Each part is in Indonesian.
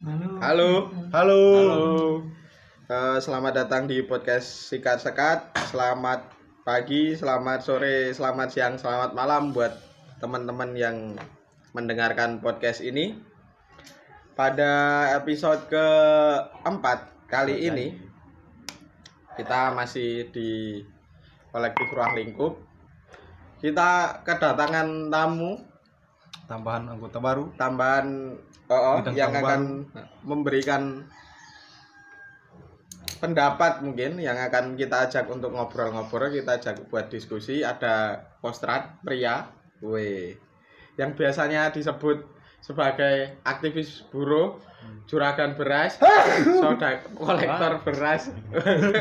Halo. Halo. Halo. Selamat datang di podcast Sikat Sekat. Selamat pagi, selamat sore, selamat siang, selamat malam buat teman-teman yang mendengarkan podcast ini. Pada episode keempat kali ini kita masih di kolektif Ruang Lingkup. Kita kedatangan tamu Tambahan anggota baru. yang tamu akan memberikan pendapat mungkin yang akan kita ajak untuk ngobrol-ngobrol, kita ajak buat diskusi. Ada Kostrat pria, yang biasanya disebut sebagai aktivis buruh, juragan beras, kolektor beras.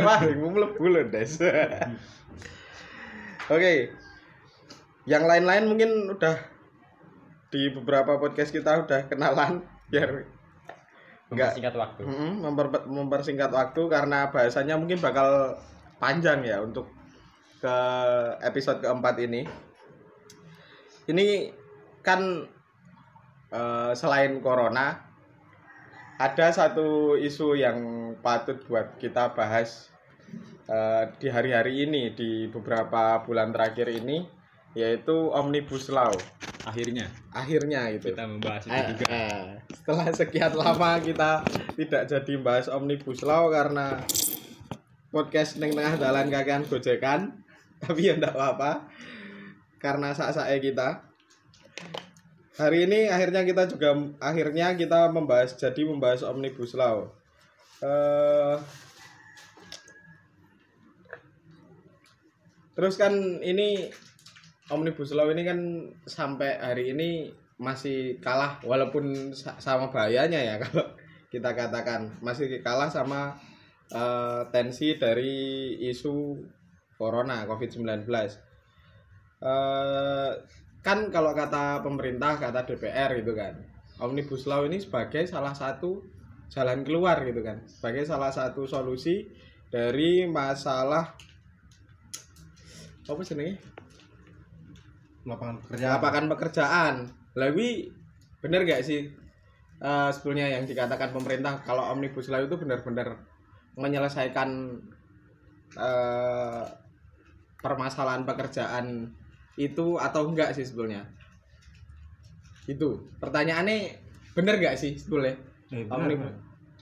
Wah, mlebu lho, Des. Oke. Yang lain-lain mungkin udah di beberapa podcast kita udah kenalan biar Mempersingkat waktu. mempersingkat waktu karena bahasanya mungkin bakal panjang ya untuk ke episode keempat ini. Ini kan selain corona ada satu isu yang patut buat kita bahas di hari-hari ini, di beberapa bulan terakhir ini, yaitu Omnibus Law. Akhirnya itu Kita membahas itu juga. Setelah sekian lama kita tidak jadi bahas Omnibus Law karena podcast neng tengah dalan kakean gojekan, tapi ya enggak apa-apa karena sak-sake kita. Hari ini akhirnya kita membahas Omnibus Law. Terus kan ini Omnibus Law ini kan sampai hari ini masih kalah, walaupun sama bahayanya ya kalau kita katakan masih kalah sama tensi dari isu corona COVID-19. Kan kalau kata pemerintah, kata DPR gitu kan, Omnibus Law ini sebagai salah satu jalan keluar gitu kan, sebagai salah satu solusi dari masalah apa jenenge? Lapangan pekerjaan. Lewi bener gak sih sebetulnya yang dikatakan pemerintah kalau Omnibus Law itu benar-benar menyelesaikan permasalahan pekerjaan itu atau enggak sih sebetulnya? Itu pertanyaannya, bener gak sih sebetulnya?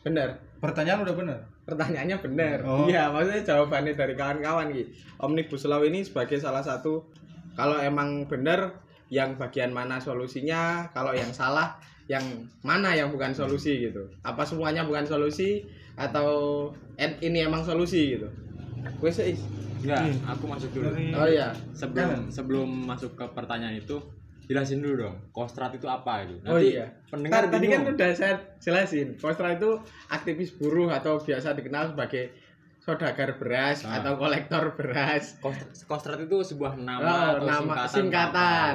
Bener. Pertanyaan udah benar. Pertanyaannya bener. Oh. Iya, maksudnya jawabannya dari kawan-kawan gitu. Omnibus Law ini sebagai salah satu, kalau emang bener yang bagian mana solusinya, kalau yang salah yang mana yang bukan solusi gitu. Apa semuanya bukan solusi atau ini emang solusi gitu. Gue sih. Enggak, aku masuk dulu. Oh iya. Sebelum masuk ke pertanyaan itu, jelasin dulu dong. Kostrat itu apa itu? Oh iya. Pendengar Tadi kan bingung. udah saya jelasin. Kostrat itu aktivis buruh atau biasa dikenal sebagai saudagar beras atau kolektor beras. Kostrat itu sebuah nama atau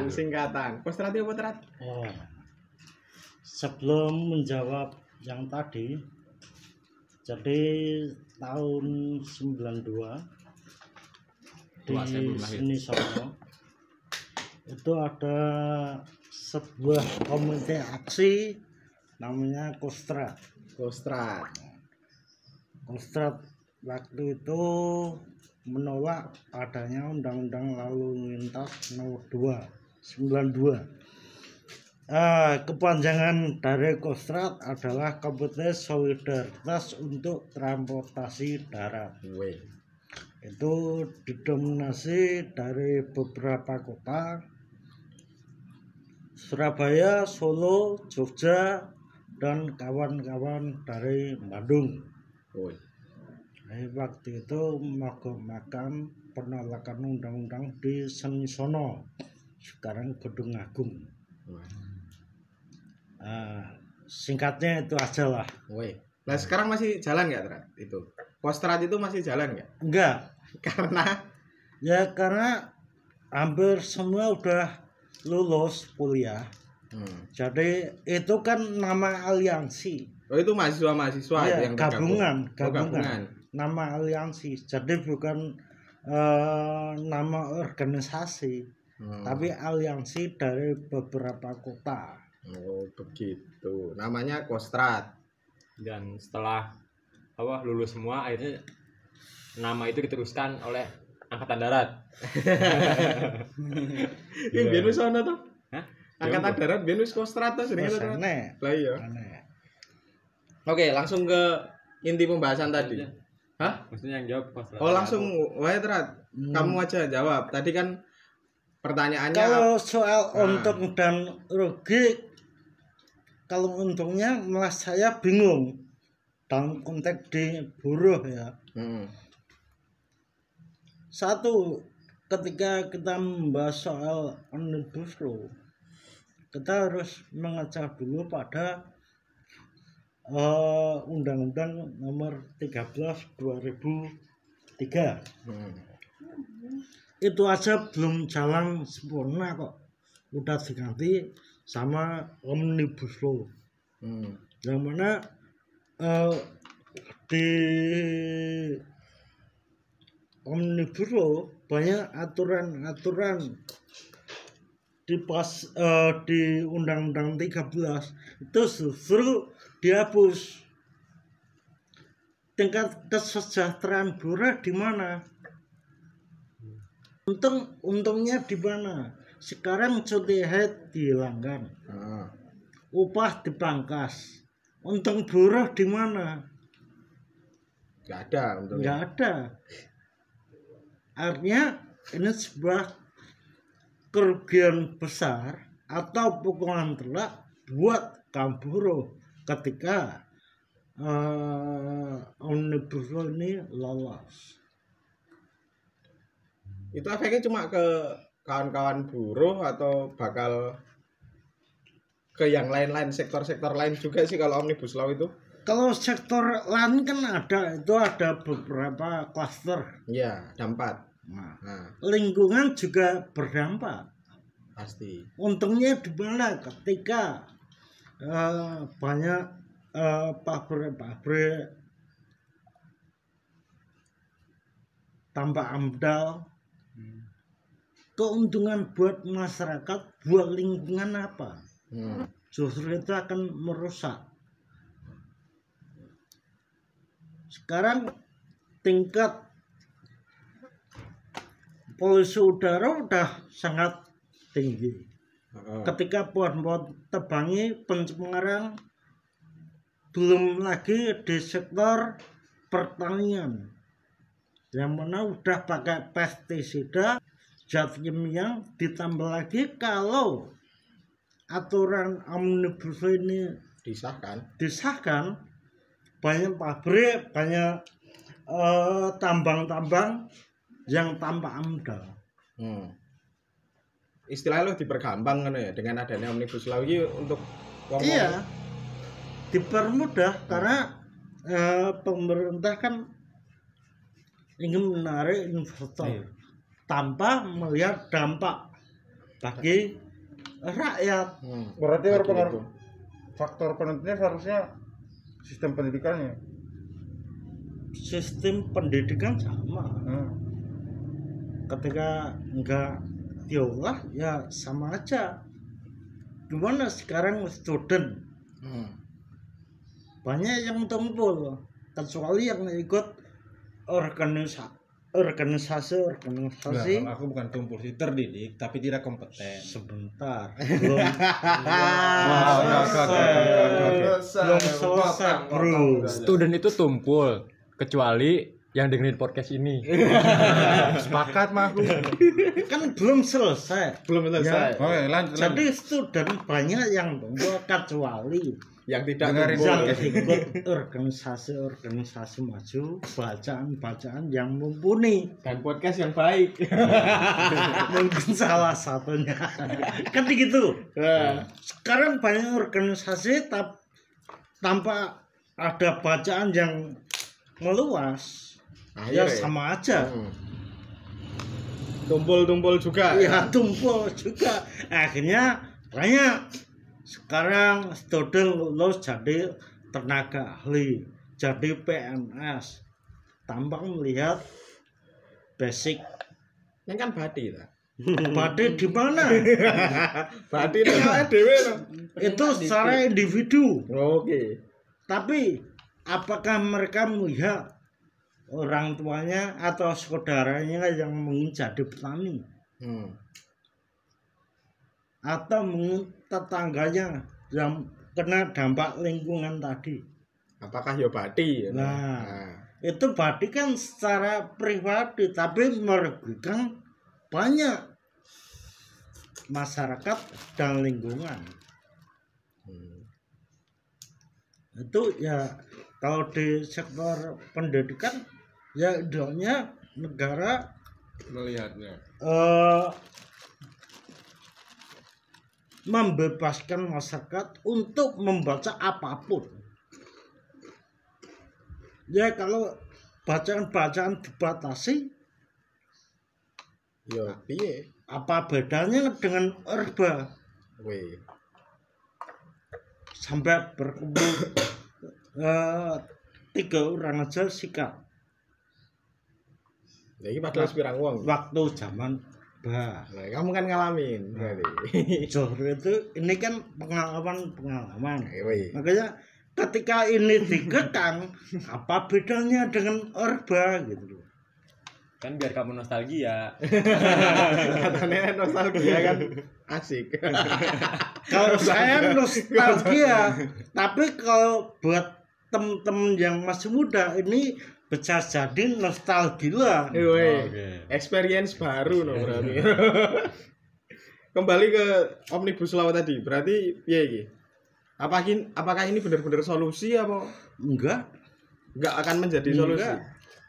singkatan. Kostrat itu apa, Trat? Oh. Sebelum menjawab yang tadi, jadi tahun 92 di Saya belum lahir. sini Solo itu ada sebuah komite aksi namanya Kostrat. Kostrat. Waktu itu menolak adanya Undang-Undang Lalu Lintas Nomor 2/92. Kepanjangan dari Kostrat adalah Komite Solidaritas untuk Transportasi Darat. Itu didominasi dari beberapa kota, Surabaya, Solo, Jogja, dan kawan-kawan dari Bandung. Waktu itu makan penolakan undang-undang di Senisono, sekarang Gedung Agung. Singkatnya itu aja lah. Nah sekarang masih jalan nggak, Trat? Itu Kostrat itu masih jalan nggak? Enggak. Karena hampir semua udah lulus kuliah. Jadi itu kan nama aliansi. Oh itu mahasiswa Ya, yang gabungan. Gabungan. Nama aliansi. Jadi bukan nama organisasi, tapi aliansi dari beberapa kota. Oh begitu. Namanya Kostrat. Dan setelah lulus semua, akhirnya nama itu diteruskan oleh Angkatan Darat. Ini biyen wis ana to? Hah? Angkatan Darat biyen wis Kostrata jenenge to. Aneh. Lah iya. Aneh. Oke, langsung ke inti pembahasan tadi. Hah? Maksudnya yang jawab Kostrata. Oh, langsung wae Trat. Kamu aja jawab. Tadi kan pertanyaannya Kalau soal untung dan rugi, kalau untungnya malah saya bingung dalam konteks di buruh ya. Satu, ketika kita membahas soal omnibus law, kita harus mengecek dulu pada Undang-Undang Nomor 13 2003. Itu aja belum jalan sempurna kok, udah diganti sama omnibus law. Yang mana di omnibus law banyak aturan-aturan di Undang-Undang 13 itu justru dihapus. Tingkat kesejahteraan buruh di mana? Untungnya di mana? Sekarang cuti haid dihilangkan, upah dipangkas. Untung buruh di mana? nggak ada untungnya. Nggak ada. Artinya ini sebuah kerugian besar atau pukulan telak buat kaum buruh ketika omnibus law ini lolos. Itu efeknya cuma ke kawan-kawan buruh atau bakal ke yang lain-lain, sektor-sektor lain juga sih kalau omnibus law itu? Kalau sektor lain kan ada beberapa klaster. Iya, ada 4. Nah, Nah, lingkungan juga berdampak. pasti. Untungnya di mana ketika banyak pabrik-pabrik tanpa AMDAL, keuntungan buat masyarakat, buat lingkungan apa? Justru itu akan merusak. Sekarang tingkat polusi udara udah sangat tinggi. Ketika buat tebangi pencemaran, belum lagi di sektor pertanian yang mana udah pakai pestisida, zat kimia, ditambah lagi kalau aturan omnibus law ini disahkan, banyak pabrik, banyak tambang-tambang yang tanpa AMDAL. Istilahnya lo dipergampang kan ya dengan adanya omnibus law ini untuk Iya, dipermudah karena pemerintah kan ingin menarik investor tanpa melihat dampak bagi rakyat. Berarti Bagi berpengaruh. itu. Faktor penentunya seharusnya sistem pendidikannya. Sistem pendidikan sama. Ketika enggak diolah ya sama aja. Gimana sekarang student banyak yang tumpul, kecuali yang ikut organisasi. Enggak, aku bukan tumpul sih, terdidik tapi tidak kompeten. Sebentar, belum selesai, bro. Student itu tumpul kecuali yang dengerin podcast ini. Sepakat mah aku. Kan belum selesai. selesai. Oke, lanjut. Jadi student banyak yang tumpul kecuali Yang tidak Dengerin tumpul. yang ikut organisasi maju, bacaan yang mumpuni. Dan podcast yang baik. Mungkin salah satunya. Kan gitu. Sekarang banyak organisasi tanpa ada bacaan yang meluas. Ya sama aja. Tumpul-tumpul juga. Ya tumpul juga. Akhirnya banyak. Sekarang student lulus jadi tenaga ahli, jadi PNS tanpa melihat basic. Yang kan badi ta. Badi di mana? Badi itu awake dhewe loh. Itu secara individu. Oke. Tapi apakah mereka melihat orang tuanya atau saudaranya yang menjadi petani atau mungkin tetangganya yang kena dampak lingkungan tadi? Apakah ya bati? Nah, itu berarti kan secara pribadi tapi merugikan banyak masyarakat dan lingkungan. Itu ya kalau di sektor pendidikan ya idealnya negara Melihatnya. Membebaskan masyarakat untuk membaca apapun. Ya kalau bacaan-bacaan dibatasi, Ya piye? apa bedanya dengan Orba? Weh. Sampai berkumpul 3 orang aja sikat Ya iki padahal pirang wong. waktu zaman Nah, kamu kan ngalamin berarti. Johor itu ini kan pengalaman. Weh. Makanya ketika ini dikekang, apa bedanya dengan Orba gitu loh. Kan biar kamu nostalgia. Katanya nostalgia kan asik. Kalau saya nostalgia, tapi kalau buat temen-temen yang masih muda ini bisa jadi nostalgia. Weh. Oke. Experience baru no berarti. Kembali ke Omnibus Law tadi. Berarti piye iki? Apakah ini benar-benar solusi apa Enggak, enggak akan menjadi solusi? enggak.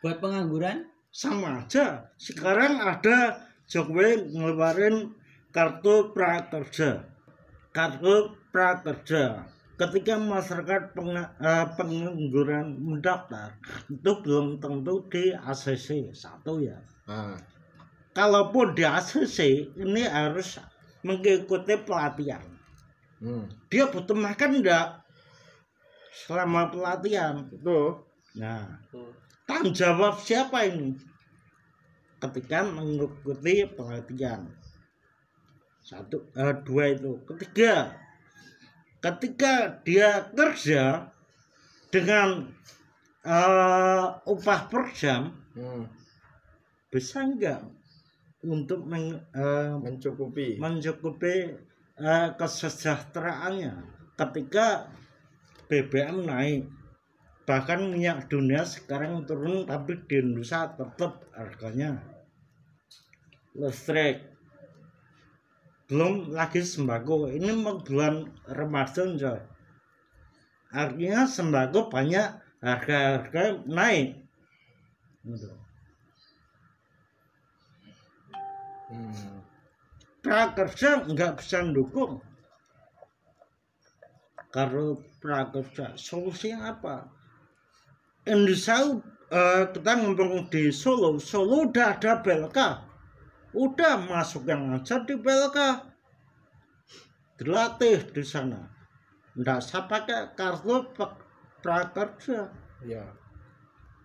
Buat pengangguran Sama aja. Sekarang ada Jokowi ngeluarin kartu prakerja. Kartu prakerja. Ketika masyarakat pengangguran mendaftar, itu belum tentu di ACC satu ya. Nah, Kalaupun di ACC ini harus mengikuti pelatihan. Dia butuh makan enggak selama pelatihan? itu Nah, tanggung jawab siapa ini? Ketika mengikuti pelatihan. 2 itu. Ketiga, ketika dia kerja dengan upah per jam, bisa enggak untuk mencukupi. mencukupi kesejahteraannya? Ketika BBM naik, bahkan minyak dunia sekarang turun, tapi di Indonesia tetap harganya. Listrik, belum lagi sembako. Ini mau bulan Ramadan coy, artinya sembako banyak, harga naik gitu. Prakerja nggak bisa mendukung. Kalau prakerja solusinya apa? Indonesia kita ngomong di Solo udah ada BLK, udah masuk yang ngajar di BLK, dilatih di sana, nggak usah pakai kartu prakerja. Ya.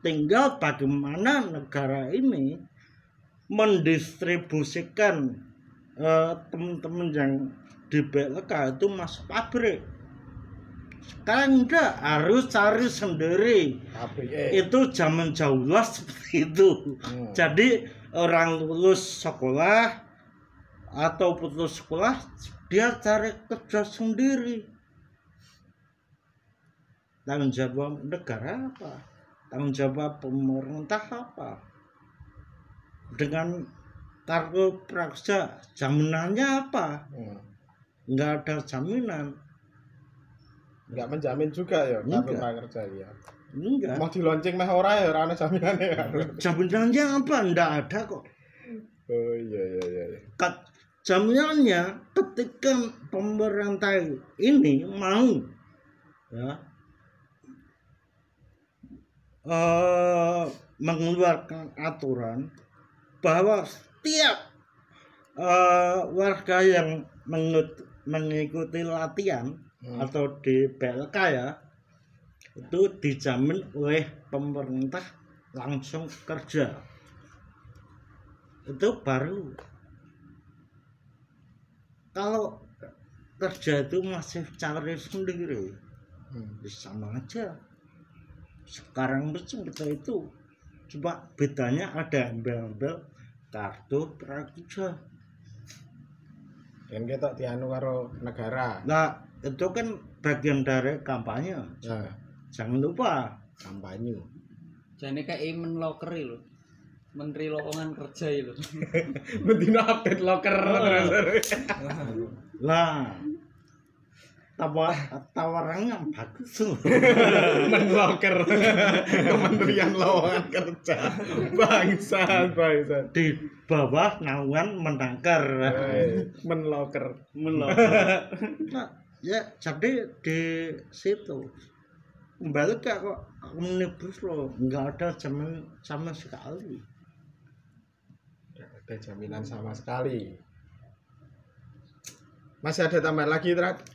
Tinggal bagaimana negara ini mendistribusikan teman-teman yang di BLK itu masuk pabrik. Sekarang enggak, harus cari sendiri. Itu zaman jauh lah seperti itu. Jadi orang lulus sekolah atau putus sekolah, dia cari kerja sendiri. Tanggung jawab negara apa? Tanggung jawab pemerintah apa? Dengan kartu prakerja, jaminannya apa? Enggak ada jaminan. Enggak menjamin juga ya kartu Enggak. prakerja ya. Enggak. Mau dilonceng meh ora ya ora ana jaminane ya. Jaminannya apa? Enggak ada kok. Oh iya. Jaminannya ketika pemerintah ini mau ya mengeluarkan aturan bahwa setiap warga yang mengikuti latihan atau di BLK ya, itu dijamin oleh pemerintah langsung kerja. Itu baru. Kalau kerja itu masih cari sendiri, sama aja. Sekarang mesin kita itu cuma bedanya ada embel-embel kartu prakerja. Dan kita dianu karo negara. Nah itu kan bagian dari kampanye. Nah, Jangan lupa kampanye. Jane kayak Menloker lho. Menteri Lowongan Kerja itu. Betina update loker terus. lah tawarannya bagus. Menloker. Kementerian Lowongan Kerja. Bangsat. Di bawah naungan Menangkar. Menloker. Nah, ya jadi di situ kembali kok omnibus lo nggak ada jaminan sama sekali. Tidak ada jaminan sama sekali. Masih ada tambahan lagi, Trat?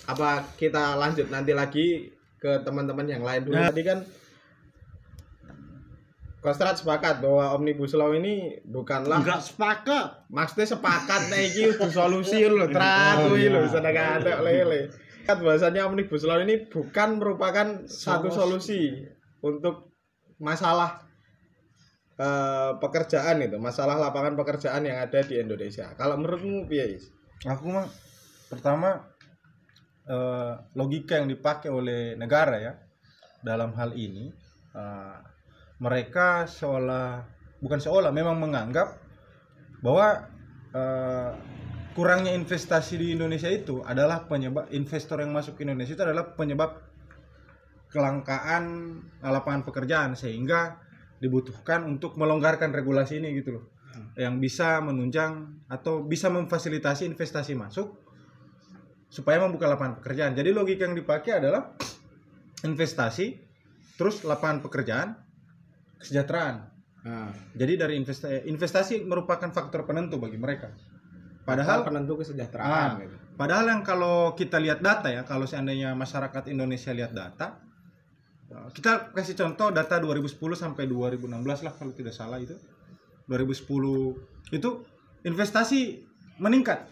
Apa kita lanjut nanti lagi ke teman-teman yang lain dulu? Tadi kan Kostrat sepakat bahwa Omnibus Law ini bukanlah Nggak sepakat. maksudnya sepakat nih iki udah solusi lho, Trat kuwi lho, sedang ada lele. Bahasanya Omnibus Law ini bukan merupakan satu solusi untuk masalah pekerjaan itu, masalah lapangan pekerjaan yang ada di Indonesia. Kalau menurutmu piye, Is? Aku mah pertama logika yang dipakai oleh negara ya dalam hal ini, mereka memang menganggap bahwa kurangnya investasi di Indonesia itu adalah penyebab, investor yang masuk ke Indonesia itu adalah penyebab kelangkaan lapangan pekerjaan, sehingga dibutuhkan untuk melonggarkan regulasi ini gitu loh, yang bisa menunjang atau bisa memfasilitasi investasi masuk supaya membuka lapangan pekerjaan. Jadi logika yang dipakai adalah investasi, terus lapangan pekerjaan, kesejahteraan. Jadi dari investasi merupakan faktor penentu bagi mereka. Padahal penentu kesejahteraan gitu. Padahal yang kalau kita lihat data ya, kalau seandainya masyarakat Indonesia lihat data, kita kasih contoh data 2010 sampai 2016 lah kalau tidak salah itu. 2010 itu investasi meningkat.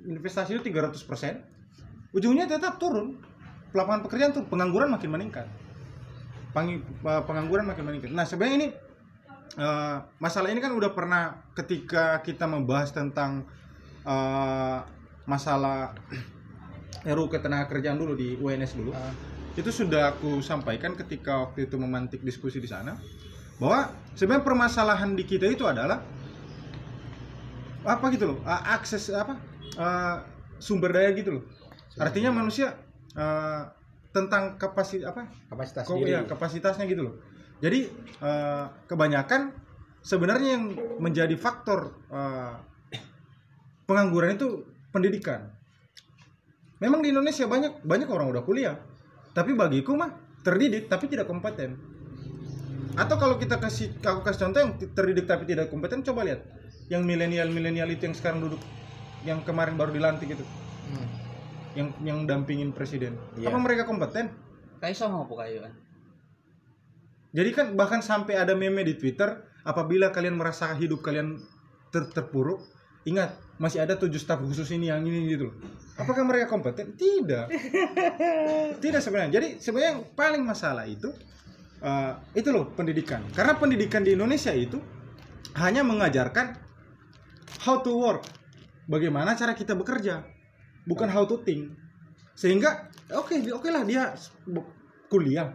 Investasi itu 300%. Ujungnya tetap turun. Lapangan pekerjaan tuh, pengangguran makin meningkat. Pengangguran makin meningkat. Nah, sebenarnya ini masalah ini kan udah pernah ketika kita membahas tentang masalah RUU Ketenagakerjaan dulu di UNS dulu. Itu sudah aku sampaikan ketika waktu itu memantik diskusi di sana, bahwa sebenarnya permasalahan di kita itu adalah apa gitu loh, akses sumber daya gitu loh. Artinya manusia tentang kapasitas diri, ya, kapasitasnya gitu loh. Jadi kebanyakan sebenarnya yang menjadi faktor pengangguran itu pendidikan. Memang di Indonesia banyak orang udah kuliah, tapi bagiku mah terdidik tapi tidak kompeten. Atau kalau aku kasih contoh yang terdidik tapi tidak kompeten, coba lihat yang milenial itu yang sekarang duduk, yang kemarin baru dilantik itu, yang dampingin presiden. Apa mereka kompeten? Kayak iso ngopo kayak kan. Jadi kan bahkan sampai ada meme di Twitter, apabila kalian merasa hidup kalian terpuruk, ingat masih ada 7 staf khusus ini yang ini gitu loh. Apakah mereka kompeten? Tidak. Tidak sebenarnya. Jadi sebenarnya yang paling masalah itu loh, pendidikan. Karena pendidikan di Indonesia itu hanya mengajarkan how to work, bagaimana cara kita bekerja, bukan how to think. Sehingga oke lah dia kuliah,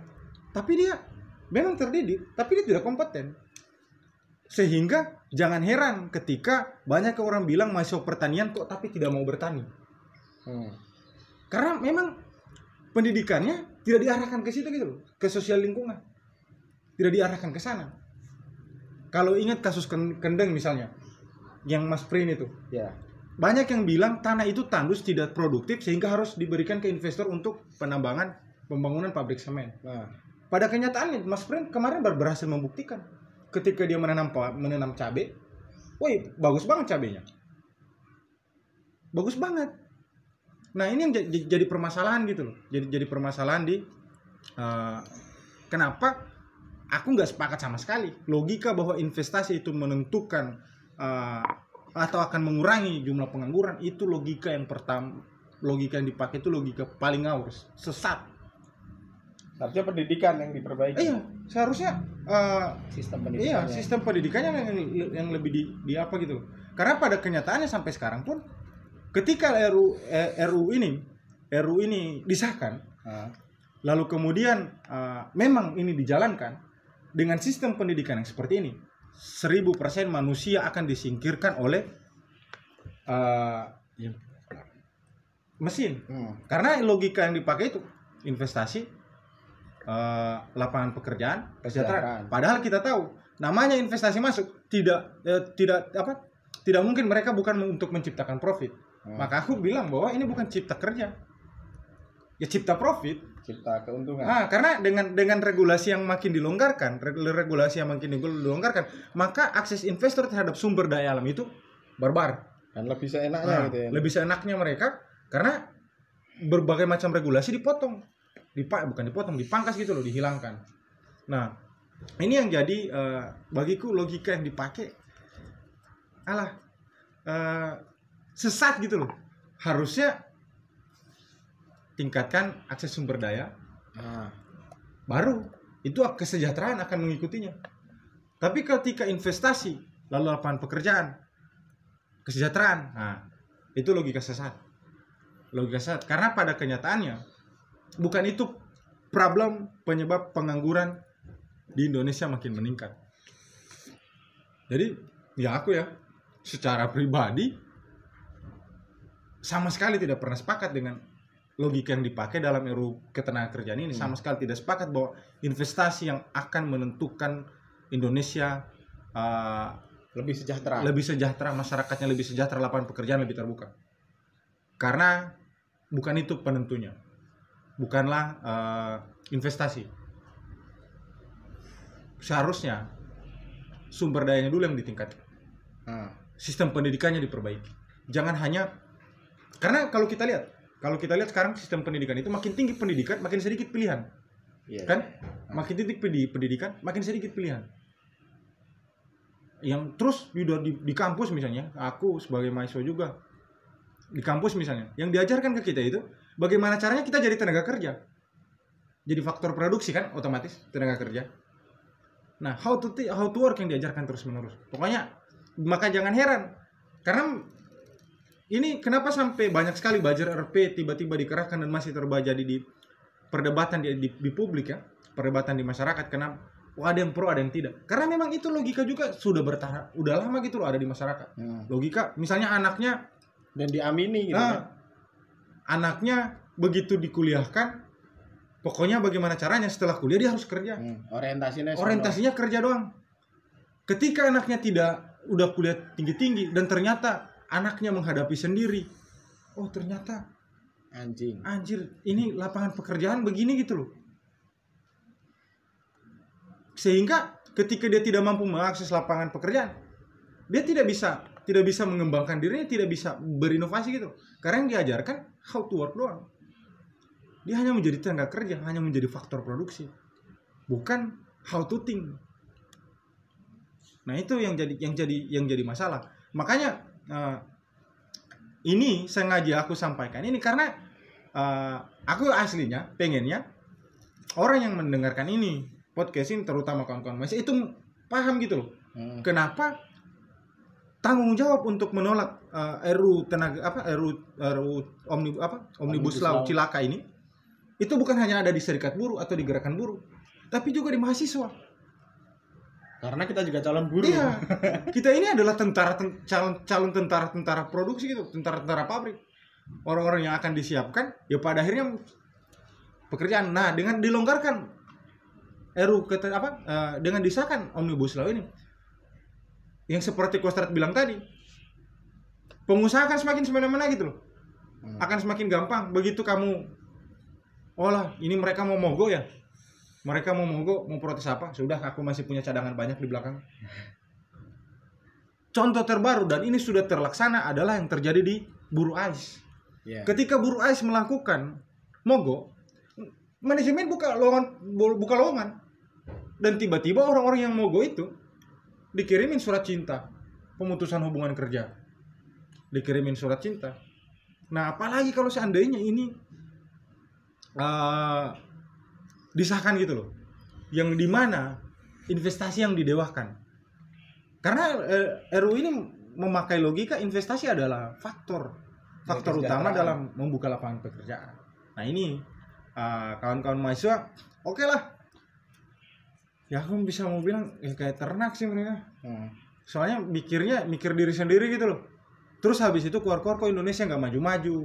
tapi dia memang terdidik, tapi dia tidak kompeten. Sehingga jangan heran ketika banyak orang bilang mahasiswa pertanian kok tapi tidak mau bertani. Karena memang pendidikannya tidak diarahkan ke situ gitu loh, ke sosial lingkungan. Tidak diarahkan ke sana. Kalau ingat kasus Kendeng misalnya, yang Mas Prin itu. Ya. Banyak yang bilang tanah itu tandus tidak produktif sehingga harus diberikan ke investor untuk pembangunan pabrik semen. Nah, pada kenyataannya Mas Prin kemarin baru berhasil membuktikan ketika dia menanam cabai, woi bagus banget cabainya, bagus banget. Nah ini yang jadi permasalahan gitu loh, jadi permasalahan di kenapa aku nggak sepakat sama sekali logika bahwa investasi itu menentukan atau akan mengurangi jumlah pengangguran. Itu logika yang pertama, logika yang dipakai itu logika paling ngawur, sesat. Harusnya pendidikan yang diperbaiki. Iya, seharusnya Sistem iya, pendidikannya. sistem pendidikannya yang lebih di apa gitu. Karena pada kenyataannya sampai sekarang pun ketika RU ini disahkan, lalu kemudian memang ini dijalankan dengan sistem pendidikan yang seperti ini, 1000% manusia akan disingkirkan oleh mesin. Karena logika yang dipakai itu investasi, lapangan pekerjaan, kesejahteraan. Padahal kita tahu namanya investasi masuk tidak mungkin mereka bukan untuk menciptakan profit. Maka aku bilang bahwa ini bukan cipta kerja, ya cipta profit, Cipta keuntungan. karena dengan regulasi yang makin dilonggarkan, maka akses investor terhadap sumber daya alam itu barbar. Dan lebih seenaknya gitu ya. Lebih seenaknya mereka karena berbagai macam regulasi dipangkas gitu loh, dihilangkan. Nah, ini yang jadi bagiku logika yang dipakai sesat gitu loh. Harusnya tingkatkan akses sumber daya, baru itu kesejahteraan akan mengikutinya. Tapi ketika investasi lalu lapangan pekerjaan, kesejahteraan, itu logika sesat. Karena pada kenyataannya bukan itu problem penyebab pengangguran di Indonesia makin meningkat. Jadi ya aku ya secara pribadi sama sekali tidak pernah sepakat dengan logika yang dipakai dalam RUU Ketenagakerjaan ini. Sama sekali tidak sepakat bahwa investasi yang akan menentukan Indonesia Lebih sejahtera. masyarakatnya lebih sejahtera, lapangan pekerjaan lebih terbuka. Karena bukan itu penentunya. Bukanlah investasi. Seharusnya sumber dayanya dulu yang ditingkatkan. Sistem pendidikannya diperbaiki. Jangan hanya karena kalau kita lihat sekarang sistem pendidikan itu makin tinggi pendidikan, makin sedikit pilihan. Kan? Makin tinggi pendidikan, makin sedikit pilihan. Yang terus di kampus misalnya, aku sebagai mahasiswa juga di kampus misalnya, yang diajarkan ke kita itu bagaimana caranya kita jadi tenaga kerja, jadi faktor produksi kan, otomatis tenaga kerja. Nah, how to work yang diajarkan terus menerus. Pokoknya maka jangan heran karena ini kenapa sampai banyak sekali buzzer RP tiba-tiba dikerahkan dan masih terjadi di perdebatan di publik ya, perdebatan di masyarakat. Kenapa? Ada yang pro, ada yang tidak. Karena memang itu logika juga sudah bertahan, udah lama gitu loh ada di masyarakat. Logika, misalnya anaknya Dan diamini gitu kan. Anaknya begitu dikuliahkan, pokoknya bagaimana caranya setelah kuliah dia harus kerja. Orientasinya kerja doang. Ketika anaknya udah kuliah tinggi-tinggi dan ternyata anaknya menghadapi sendiri, oh ternyata anjir ini lapangan pekerjaan begini gitu loh. Sehingga ketika dia tidak mampu mengakses lapangan pekerjaan, dia tidak bisa mengembangkan dirinya, tidak bisa berinovasi gitu. Karena yang diajarkan how to work doang. Dia hanya menjadi tenaga kerja, hanya menjadi faktor produksi, bukan how to think. Nah itu yang jadi masalah. Makanya ini sengaja aku sampaikan ini karena aku aslinya pengennya orang yang mendengarkan ini podcast ini, terutama kawan-kawan mahasiswa itu paham gitu loh. Kenapa tanggung jawab untuk menolak RUU Omnibus Law Cilaka ini itu bukan hanya ada di serikat buruh atau di gerakan buruh, tapi juga di mahasiswa. Karena kita juga calon buruh. Iya. Kita ini adalah calon tentara produksi gitu, tentara pabrik. Orang-orang yang akan disiapkan ya pada akhirnya pekerjaan. Nah, dengan dilonggarkan dengan disahkan Omnibus Law ini, yang seperti Kostrad bilang tadi, pengusaha akan semakin semena-mena gitu loh. Akan semakin gampang begitu kamu ini mereka mau mogok ya. Mereka mau mogok, mau protes apa? Sudah, aku masih punya cadangan banyak di belakang. Contoh terbaru dan ini sudah terlaksana adalah yang terjadi di buruh AIS. Ketika buruh AIS melakukan mogok, manajemen buka lowongan. Dan tiba-tiba orang-orang yang mogok itu dikirimin surat cinta, pemutusan hubungan kerja. Dikirimin surat cinta. Nah, apalagi kalau seandainya ini disahkan gitu loh. Yang dimana investasi yang didewakan. Karena RUU ini memakai logika investasi adalah faktor utama dalam membuka lapangan pekerjaan. Nah ini kawan-kawan mahasiswa, oke lah. Ya aku bisa mau bilang ya kayak ternak sih mereka. Soalnya mikir diri sendiri gitu loh. Terus habis itu keluar-keluar kok Indonesia nggak maju-maju.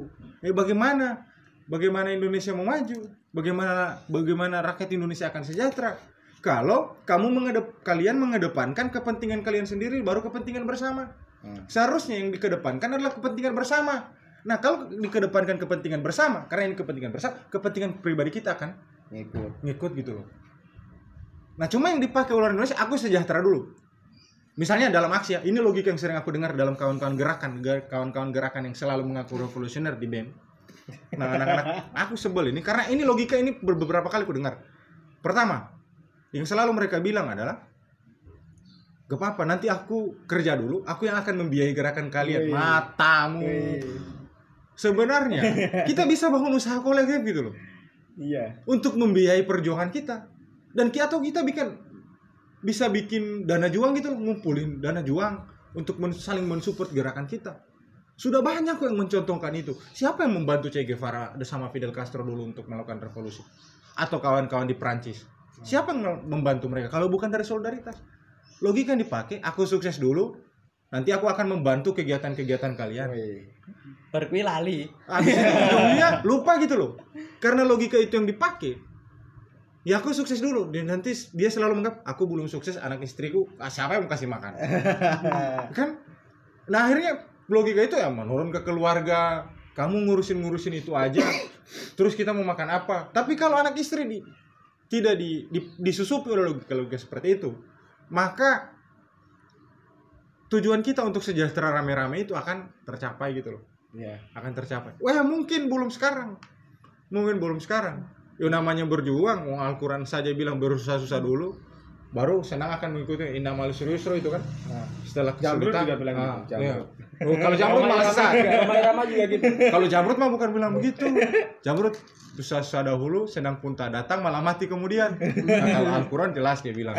Bagaimana Indonesia mau maju? Bagaimana rakyat Indonesia akan sejahtera? Kalau kalian mengedepankan kepentingan kalian sendiri baru kepentingan bersama. Seharusnya yang dikedepankan adalah kepentingan bersama. Nah, kalau dikedepankan kepentingan bersama, karena ini kepentingan bersama, kepentingan pribadi kita akan ngikut gitu loh. Nah, cuma yang dipakai oleh Indonesia, aku sejahtera dulu. Misalnya dalam aksi ya, ini logika yang sering aku dengar dalam kawan-kawan gerakan yang selalu mengaku revolusioner di BEM. Nah, anak-anak, aku sebel ini karena ini logika ini beberapa kali aku dengar. Pertama, yang selalu mereka bilang adalah, gak apa-apa, nanti aku kerja dulu, aku yang akan membiayai gerakan kalian. Matamu. Sebenarnya kita bisa bangun usaha kolektif gitu loh. Iya. Untuk membiayai perjuangan kita. Dan kita bisa bikin dana juang gitu, ngumpulin dana juang untuk saling mensupport gerakan kita. Sudah banyak kok yang mencontohkan itu. Siapa yang membantu Che Guevara sama Fidel Castro dulu untuk melakukan revolusi? Atau kawan-kawan di Prancis? Siapa yang membantu mereka kalau bukan dari solidaritas? Logika yang dipakai, aku sukses dulu, nanti aku akan membantu kegiatan-kegiatan kalian. Berkuwi lali. Habis itu lupa gitu loh. Karena logika itu yang dipakai. Ya aku sukses dulu, dan nanti dia selalu menganggap aku belum sukses, anak istriku, siapa yang mau kasih makan? Kan? Nah akhirnya logika itu ya menurun ke keluarga, kamu ngurusin itu aja, terus kita mau makan apa? Tapi kalau anak istri tidak disusupi oleh logika seperti itu, maka tujuan kita untuk sejahtera rame-rame itu akan tercapai gitu loh. Iya. Akan tercapai. Wah mungkin belum sekarang. Ya namanya berjuang, Al-Quran saja bilang berusaha-susah dulu, baru senang akan mengikuti innamal yusra itu kan. Setelah Jamrut kesulitan juga bilang gitu. Iya. Kalau Jamrut malah sesat. Rama juga gitu. Kalau Jamrut mah bukan bilang begitu. Jamrut susah dahulu, senang pun tak datang, malah mati kemudian. Nah, kalau Al-Quran jelas dia bilang.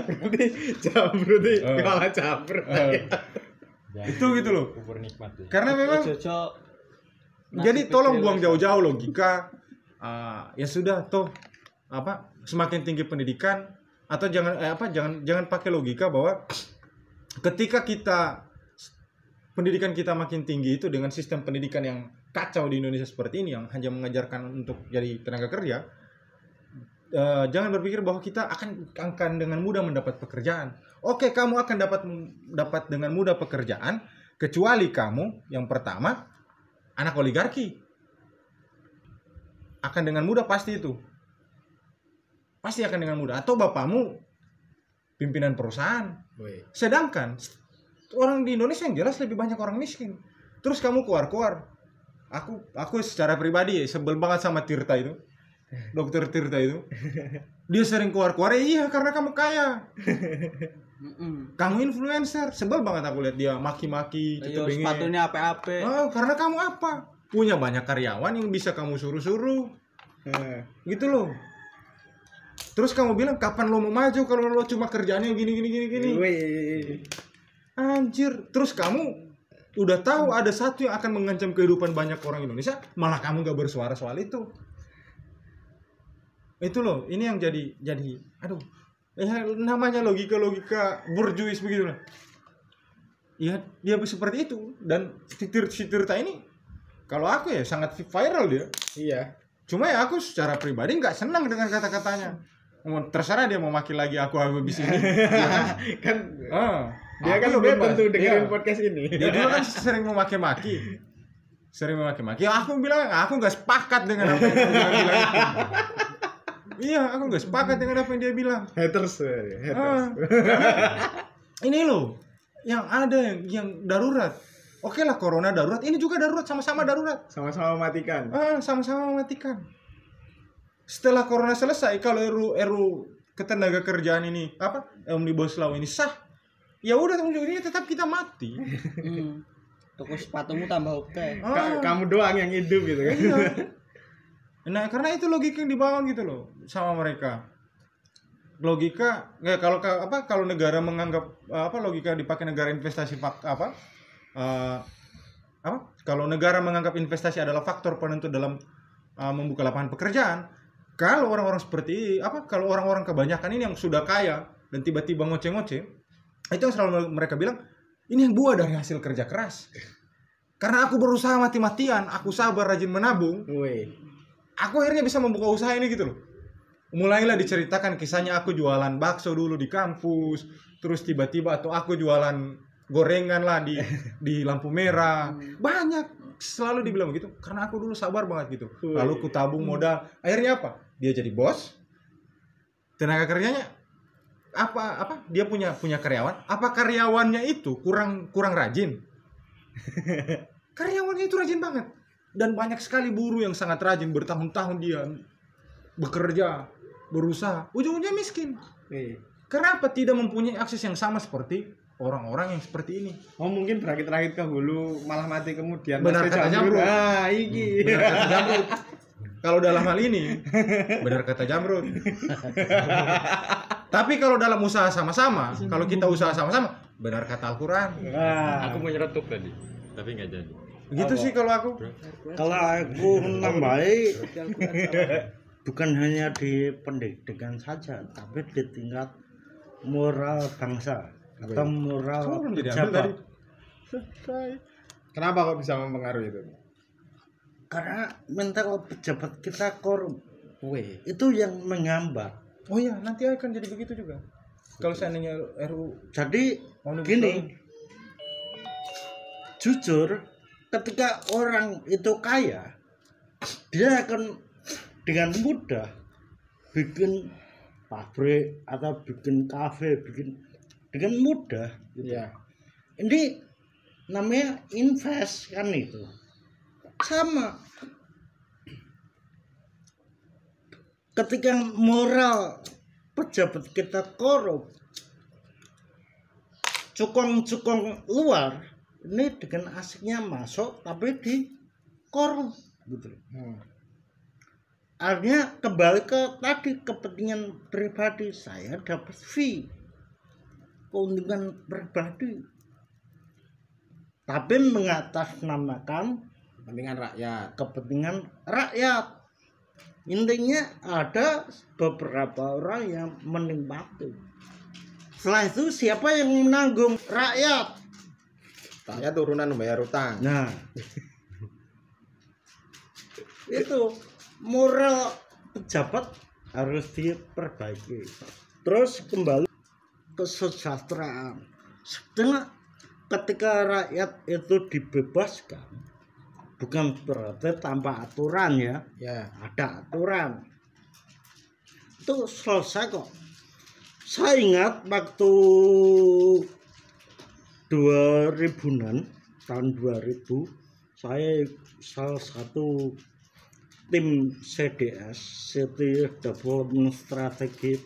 Berarti Jamrut malah Jamrut. Itu gitu loh. Kubur nikmat ya. Karena memang jadi tolong buang jauh-jauh logika. Ya sudah toh semakin tinggi pendidikan atau jangan pakai logika bahwa ketika pendidikan kita makin tinggi itu dengan sistem pendidikan yang kacau di Indonesia seperti ini yang hanya mengajarkan untuk jadi tenaga kerja, jangan berpikir bahwa kita akan dengan mudah mendapat pekerjaan. Oke, kamu akan dapat dengan mudah pekerjaan kecuali kamu yang pertama anak oligarki. Akan dengan mudah pasti itu. Pasti akan dengan mudah. Atau bapakmu pimpinan perusahaan. Sedangkan orang di Indonesia yang jelas lebih banyak orang miskin. Terus kamu keluar. Aku secara pribadi sebel banget sama Tirta itu. Dokter Tirta itu. Dia sering keluar. Iya karena kamu kaya. Kamu influencer. Sebel banget aku lihat dia maki-maki. Sepatunya apa-apa. Oh, karena kamu apa? Punya banyak karyawan yang bisa kamu suruh-suruh. Gitu loh. Terus kamu bilang kapan lo mau maju kalau lo cuma kerjaannya gini. Anjir. Terus kamu udah tahu ada satu yang akan mengancam kehidupan banyak orang Indonesia, malah kamu gak bersuara soal itu. Itu loh, ini yang jadi aduh. Namanya logika borjuis begitu lah. Ya, dia seperti itu. Dan si Tirta ini kalau aku ya sangat viral dia. Iya. Cuma ya aku secara pribadi nggak senang dengan kata-katanya. Terserah dia mau maki lagi aku habis ini. Kan dia kan tentu dengerin podcast ini. Dia dulu kan sering memaki-maki. Ya aku bilang aku nggak sepakat dengan apa yang dia bilang. Iya, aku nggak sepakat dengan apa yang dia bilang. Haters. Ini loh, yang ada yang darurat. Oke lah, corona darurat. Ini juga darurat, sama-sama darurat. Sama-sama mematikan. Sama-sama mematikan. Setelah corona selesai, kalau RU ketenaga kerjaan ini Omnibus Law ini sah, ya udah ujungnya tetap kita mati. Toko sepatumu tambah oke. Kamu doang yang hidup gitu kan. Iya. Nah, karena itu logika yang dibangun gitu loh sama mereka. Logika ya kalau negara menganggap logika dipakai negara investasi kalau negara menganggap investasi adalah faktor penentu dalam membuka lapangan pekerjaan, kalau orang-orang seperti kalau orang-orang kebanyakan ini yang sudah kaya dan tiba-tiba ngoceh-ngoceh, itu yang selalu mereka bilang, ini yang buah dari hasil kerja keras. Karena aku berusaha mati-matian, aku sabar, rajin menabung, aku akhirnya bisa membuka usaha ini gitu loh. Mulailah diceritakan kisahnya, aku jualan bakso dulu di kampus, terus tiba-tiba atau aku jualan gorengan lah di lampu merah. Banyak selalu dibilang begitu karena aku dulu sabar banget gitu. Lalu ku tabung modal. Akhirnya apa? Dia jadi bos. Tenaga kerjanya dia punya karyawan. Apa karyawannya itu kurang rajin? Karyawannya itu rajin banget. Dan banyak sekali buruh yang sangat rajin, bertahun-tahun dia bekerja, berusaha, ujung-ujungnya miskin. Kenapa tidak mempunyai akses yang sama seperti orang-orang yang seperti ini? Oh, mungkin berakit-rakit ke hulu malah mati kemudian. Benar kata Jamrud. Nah, iki. Benar kata Jamrud. Kalau dalam hal ini, benar kata Jamrud. Tapi kalau dalam usaha sama-sama, kalau kita usaha sama-sama, benar kata Al-Quran. Aku mau nyeretuk tadi, tapi nggak jadi. Begitu sih kalau aku. Kalau aku nambahi, bukan hanya di pendidikan saja, tapi di tingkat moral bangsa atau moral pejabat. Kenapa kok bisa mempengaruhi itu? Karena mental pejabat kita korup. Itu yang menghambat. Oh iya, nanti akan jadi begitu juga. Kalau seandainya RU. Jadi gini, jujur, ketika orang itu kaya, dia akan dengan mudah bikin pabrik atau bikin kafe, dengan mudah. Gitu. Iya. Ini namanya invest kan itu. Sama. Ketika moral pejabat kita korup, cukong-cukong luar ini dengan asiknya masuk tapi di korup gitu. Artinya kembali ke tadi kepentingan pribadi, saya dapat fee, keuntungan pribadi, tapi mengatasnamakan kepentingan rakyat. Intinya ada beberapa orang yang menikmati. Setelah itu siapa yang menanggung? Rakyat. Rakyat turunan membayar utang. Nah, itu moral pejabat harus diperbaiki. Terus kembali kesejahteraan. Setelah ketika rakyat itu dibebaskan, bukan berarti tanpa aturan ya. Ada aturan. Itu selesai kok. Saya ingat waktu 2000-an, tahun 2000, saya salah satu tim CDS, City Development Strategi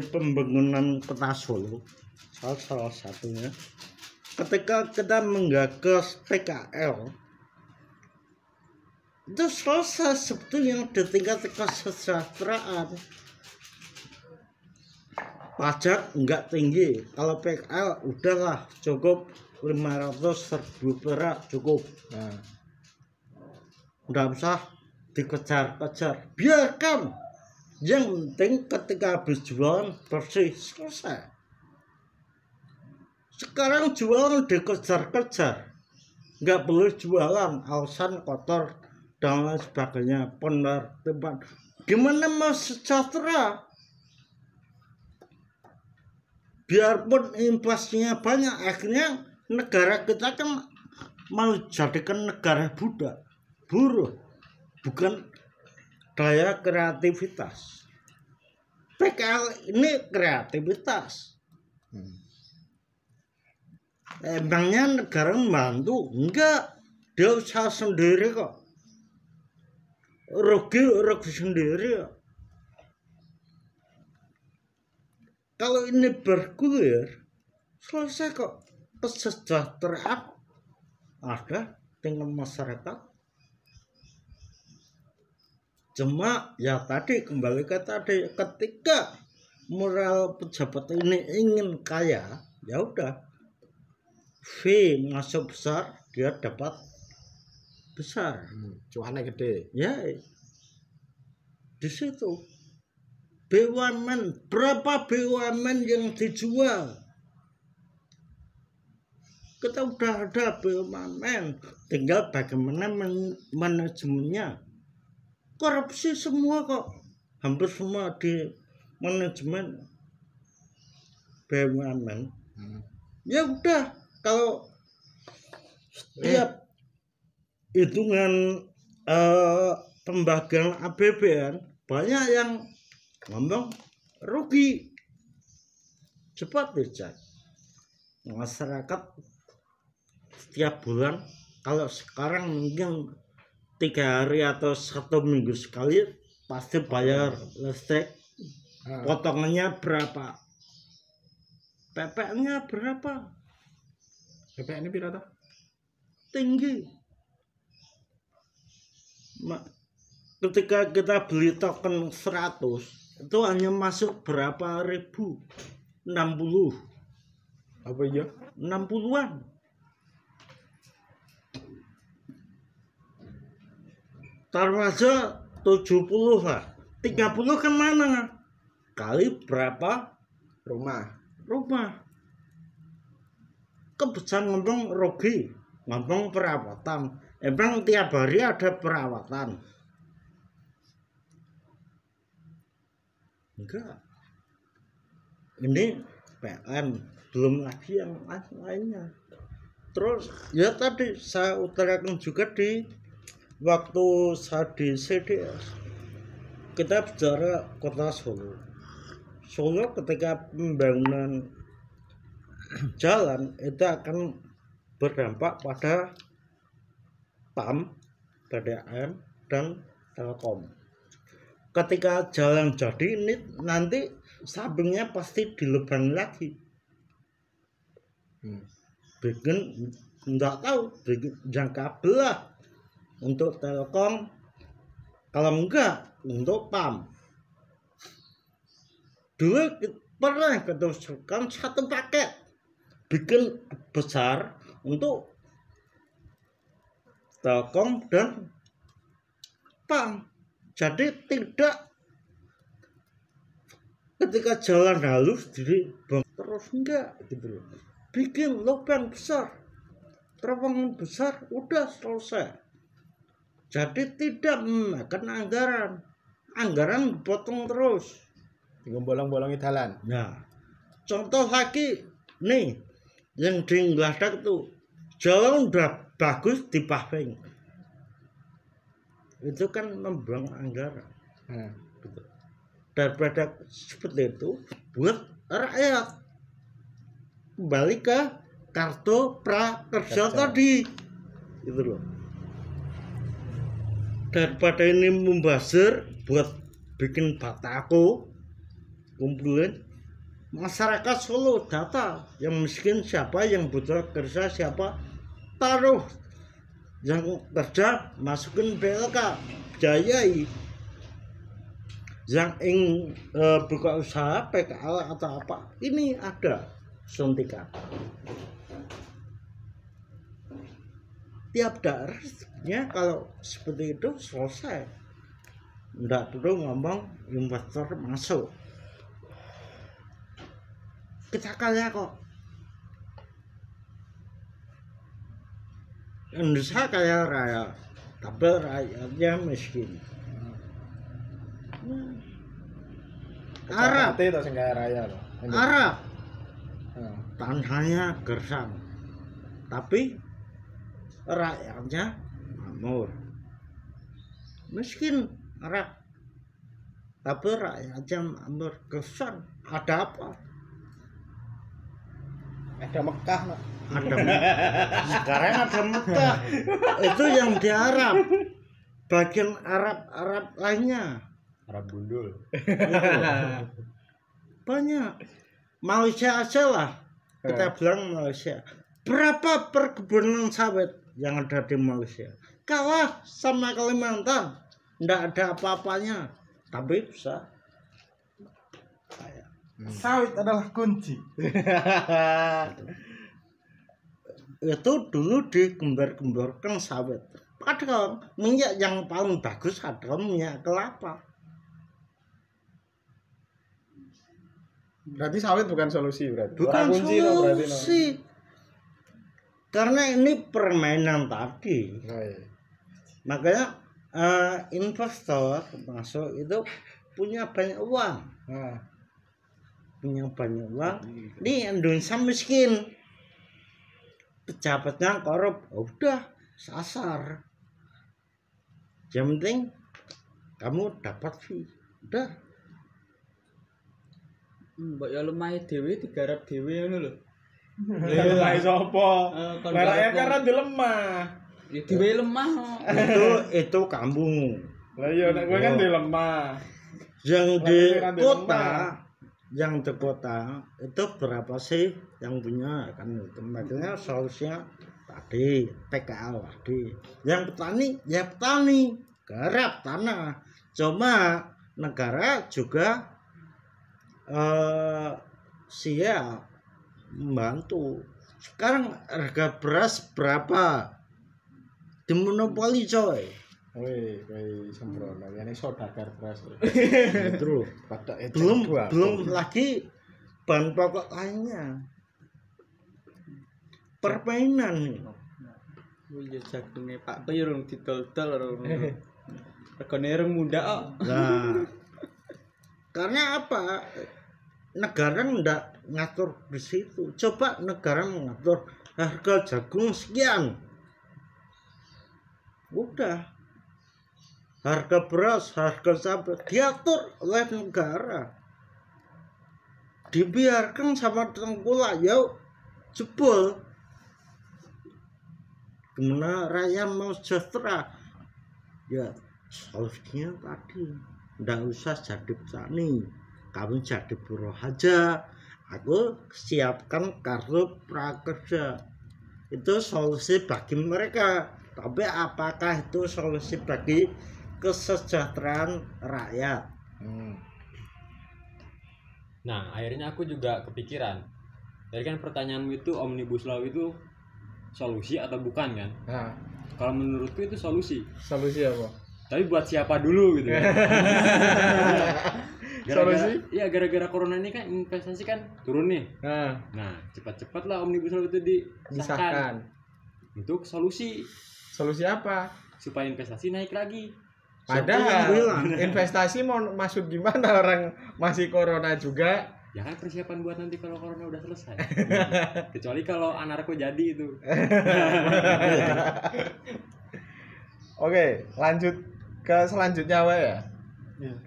Pembangunan Kota Solo, salah satunya. Ketika kita menggagas PKL, itu selesai sebetulnya di tingkat kesejahteraan. Pajak enggak tinggi, kalau PKL udahlah cukup 500.000 perak cukup. Nah, enggak usah dikejar-kejar, biarkan. Yang penting ketika habis jualan bersih, selesai. Sekarang jualan dikejar-kejar, nggak boleh jualan alasan kotor dan lain sebagainya, penertiban. Gimana mau sejahtera? Biarpun investasinya banyak, akhirnya negara kita kan mau jadikan negara buruh, bukan daya kreativitas. PKL ini kreativitas. Emangnya negara membantu? Enggak, dia usaha sendiri kok. Rugi sendiri kok. Kalau ini bergulir, selesai kok. Kesejahteraan ada dengan masyarakat, Cuma ya tadi kembali ke tadi, ketika moral pejabat ini ingin kaya, ya udah fee masuk besar, dia dapat besar. Cuannya gede. Ya di situ BUMN, berapa BUMN yang dijual? Kita udah ada BUMN, tinggal bagaimana manajemennya. Korupsi semua kok, hampir semua di manajemen BUMN. Ya udah, kalau setiap hitungan pembagian APBN banyak yang ngomong rugi. Cepat dicek. Masyarakat setiap bulan, kalau sekarang mungkin 3 hari atau 1 minggu sekali pasti bayar listrik. Potongannya berapa? PPN-nya berapa? PPN ini berapa? Tinggi. Ketika kita beli token 100 itu hanya masuk berapa ribu? 60. Apa iya? 60-an. Taruh aja 70 lah. 30 kemana? Kali berapa? Rumah. Kebetulan ngomong rugi, ngomong perawatan. Emang tiap hari ada perawatan? Enggak. Ini PLN, belum lagi yang lainnya. Terus ya tadi saya utarakan juga di waktu saya di CDS, kita bicara kota Solo. Solo ketika pembangunan jalan itu akan berdampak pada PAM, PDAM, dan Telkom. Ketika jalan jadi ini nanti sampingnya pasti dilubangi lagi. Bikin nggak tahu, bikin jangka belah untuk Telkom, kalau enggak untuk PAM. Dulu pernah ketujukan satu paket bikin besar untuk Telkom dan PAM. Jadi tidak ketika jalan halus jadi terus enggak gitu loh. Bikin lubang besar, terowongan besar, udah selesai. Jadi tidak memakan anggaran dipotong terus. Tinggal bolong-bolongi jalan. Nah, contoh lagi nih yang di Gladak tuh jalan udah bagus di paving, itu kan membuang anggaran. Gitu. Daripada seperti itu buat rakyat kembali ke kartu prakerja tadi, gitu loh. Daripada ini membazir buat bikin batako, kumpulin masyarakat Solo, data yang miskin siapa, yang butuh kerja siapa, taruh, yang kerja masukin BLK, biayai. Yang ingin buka usaha PKL atau apa, ini ada suntikan. Tiap daerahnya kalau seperti itu selesai, nggak perlu ngomong investor masuk. Kita kaya kok, Indonesia kaya raya, tapi rakyatnya miskin. Arab itu sing kaya raya loh. Arab tanahnya gersang, tapi rakyatnya makmur. Miskin Arab, tapi rakyatnya makmur. Gersang. Ada apa? Ada Mekah, no. Ada sekarang ada Mekah. Itu yang di Arab. Bagian Arab lainnya. Arab gundul. Banyak. Malaysia aja lah. Kita bilang Malaysia. Berapa perkebunan sawit yang ada di Malaysia? Kalah sama Kalimantan ndak ada apa-apanya, tapi bisa. Sawit adalah kunci. Itu dulu digembar-gemborkan sawit. Padahal minyak yang paling bagus adalah minyak kelapa. Berarti sawit bukan solusi berarti. Bukan Ora kunci no, berarti no. solusi. Karena ini permainan tadi. Oh, iya. Makanya investor masuk itu punya banyak uang. Nah, Punya banyak uang. Di Indonesia miskin. Pejabatnya korup. Udah sasar. Yang penting kamu dapat fee. Udah. Mbak ya lemah dhewe digarap dhewe ngono lho. lah sapa? Kon Mereka garap karena dilemah. ya dhewe lemah. Itu kampung. Lah iya nek kowe kan dilemah. Yang Lah, di tapi kan di kota, rumah. yang di kota itu berapa sih yang punya kan itu makanya solusinya tadi PKL tadi. Yang petani ya petani garap tanah. Cuma negara juga siap membantu. Sekarang harga beras berapa? Dimonopoli coy. Wih, sembrono. Ini saudagar beras. Itu Pada belum lagi bahan pokok lainnya. Permainan nih. Oh iya jagunge Pak Toy urung didol-dol urung. Regane urung mundhak kok. Nah, karena apa? Negara ndak ngatur di situ. Coba negara mengatur harga jagung sekian. Udah. Harga beras, harga cabai diatur oleh negara. Dibiarkan sama tengkulak ya jebol. Gimana rakyat mau sejahtera? Ya solusinya tadi. Nggak usah jadi petani, kamu jadi buruh aja. Aku siapkan kartu prakerja. Itu solusi bagi mereka. Tapi apakah itu solusi bagi kesejahteraan rakyat? Nah, akhirnya aku juga kepikiran. Dari kan pertanyaanmu itu Omnibus Law itu solusi atau bukan kan? Nah, Kalau menurutku itu solusi. solusi apa? Tapi buat siapa dulu gitu kan? Solusi? Iya, gara-gara corona ini kan investasi kan turun nih. Nah, cepat-cepat lah Omnibus Law itu disahkan. Disahkan. Untuk solusi Solusi apa? supaya investasi naik lagi. Padahal investasi mau masuk gimana orang masih corona juga. Ya kan persiapan buat nanti kalau corona udah selesai. Kecuali kalau anarko jadi itu. Oke, lanjut ke selanjutnya Wak ya.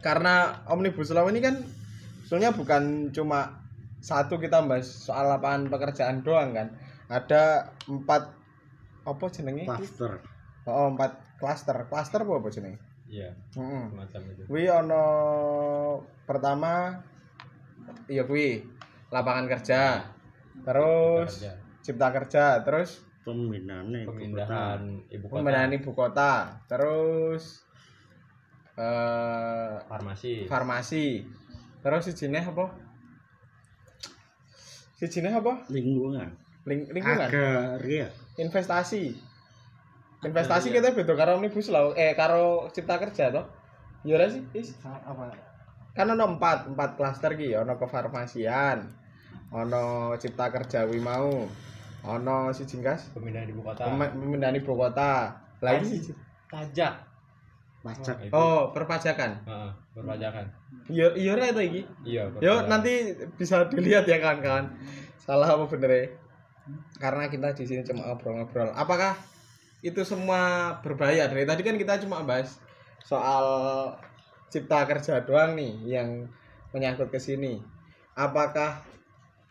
Karena Omnibus Law ini kan sebenarnya bukan cuma satu kita bahas soal lapangan pekerjaan doang kan. Ada 4 apa jenenge? Cluster. Oh, 4 klaster. Klaster apa jenenge? Iya, Heeh. semacam itu. Kuwi ono pertama iya kuwi lapangan kerja. Terus Kerja. cipta kerja, terus Pemindahan ibu kota. pemindahan ibu kota, terus Farmasi. farmasi. Terus sijine apa? Sijine apa? Lingkungan. Lingkungan. Agraria. Investasi. Investasi kita beda karo Omnibus Law, karo cipta kerja toh. Ya ora sih? Apa? Kan ono 4 klaster ki, ono kefarmasian, ono cipta kerja wi mau, ono siji gas Pemindahan ibu kota. pemindahan ibu kota. Lagi siji. Pajak. Pajak. Itu. Oh, perpajakan. Heeh, perpajakan. Iya iya ora itu iki. Iya, Yo perpajakan. nanti bisa dilihat ya kawan-kawan. Salah apa bener ya? Karena kita di sini cuma ngobrol-ngobrol. Apakah itu semua berbahaya? Dari tadi kan kita cuma bahas soal cipta kerja doang nih yang menyangkut ke sini. Apakah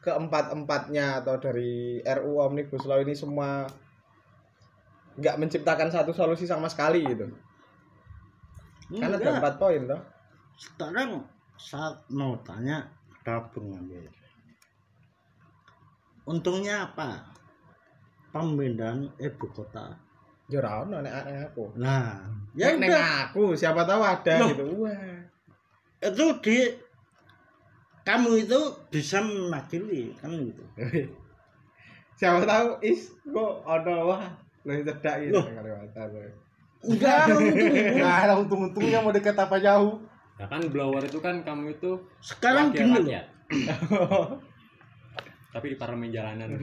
keempat-empatnya atau dari RUU Omnibus Law ini semua nggak menciptakan satu solusi sama sekali gitu? Kan ada 4 poin toh. Sekarang saat mau tanya ada pengambil. Untungnya apa? Pemindahan ibu kota. Yo ora ono nek aku. Nah, ya Nek udah. aku siapa tahu ada Loh. gitu. Wah. Itu kamu itu bisa mewakili kan gitu. Siapa tahu kok ono wah lebih cedak gitu Loh. kelewatan. Enggak ada untung. Nggak ada untung-untungnya mau dekat apa jauh. Ya kan blower itu kan kamu itu Sekarang wakil gini loh. rakyat. Tapi di parlemen jalanan.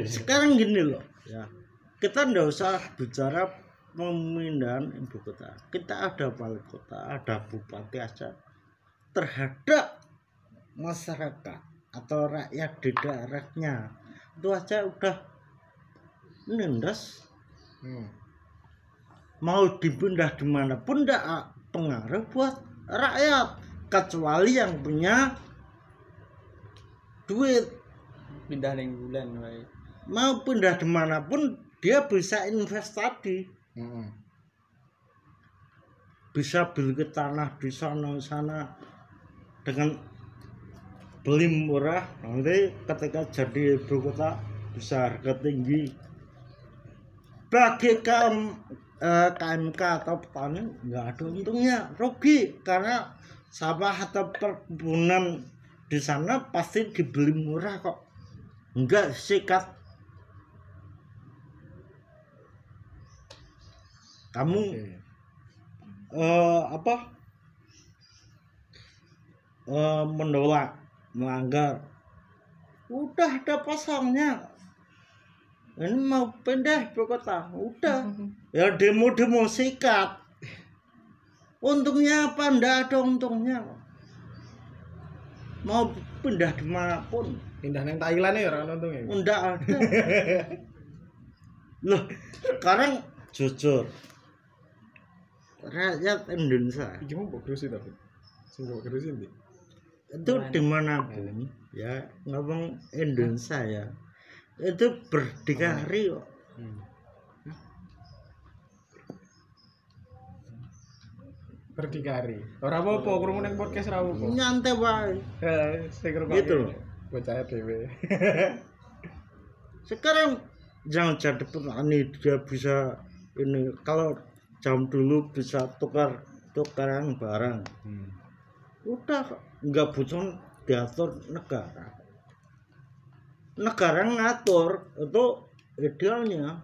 Sekarang gini loh. Ya. Kita nggak usah bicara pemindahan ibu kota. Kita ada wali kota, ada bupati aja. Terhadap masyarakat atau rakyat di daerahnya itu aja udah nindas. Mau dipindah dimanapun tidak pengaruh buat rakyat kecuali yang punya duit. Pindah ning bulan wae. Mau pindah dimanapun dia bisa investasi, bisa beli tanah di sana dengan beli murah, nanti ketika jadi ibu kota bisa harga tinggi. Bagi KMK atau petani nggak ada untungnya, rugi karena sawah atau perkebunan di sana pasti dibeli murah kok, enggak sikat. Kamu menolak, melanggar, udah ada pasalnya. Ini mau pindah ibu kota, udah ya demo sikat. Untungnya apa? Ndak ada untungnya. Mau pindah dimanapun, Pindah nang Thailand ya ora ono untunge. ndak ada. Loh, sekarang jujur rakyat Indonesia Iki mau mbok kerusi tapi. Sing mbok kerusi ndi? itu dimanapun ya, ngomong Indonesia ya, itu berdikari kok. Berdikari. Ora apa-apa krungu ning podcast ra apa-apa. Nyantai wae. Sing ngrungokne. Gitu loh. Bocah dhewe. Sekarang jangan jadi petani dia bisa ini, kalau jam dulu bisa tukaran barang. Udah nggak butuh diatur negara. Negara ngatur itu idealnya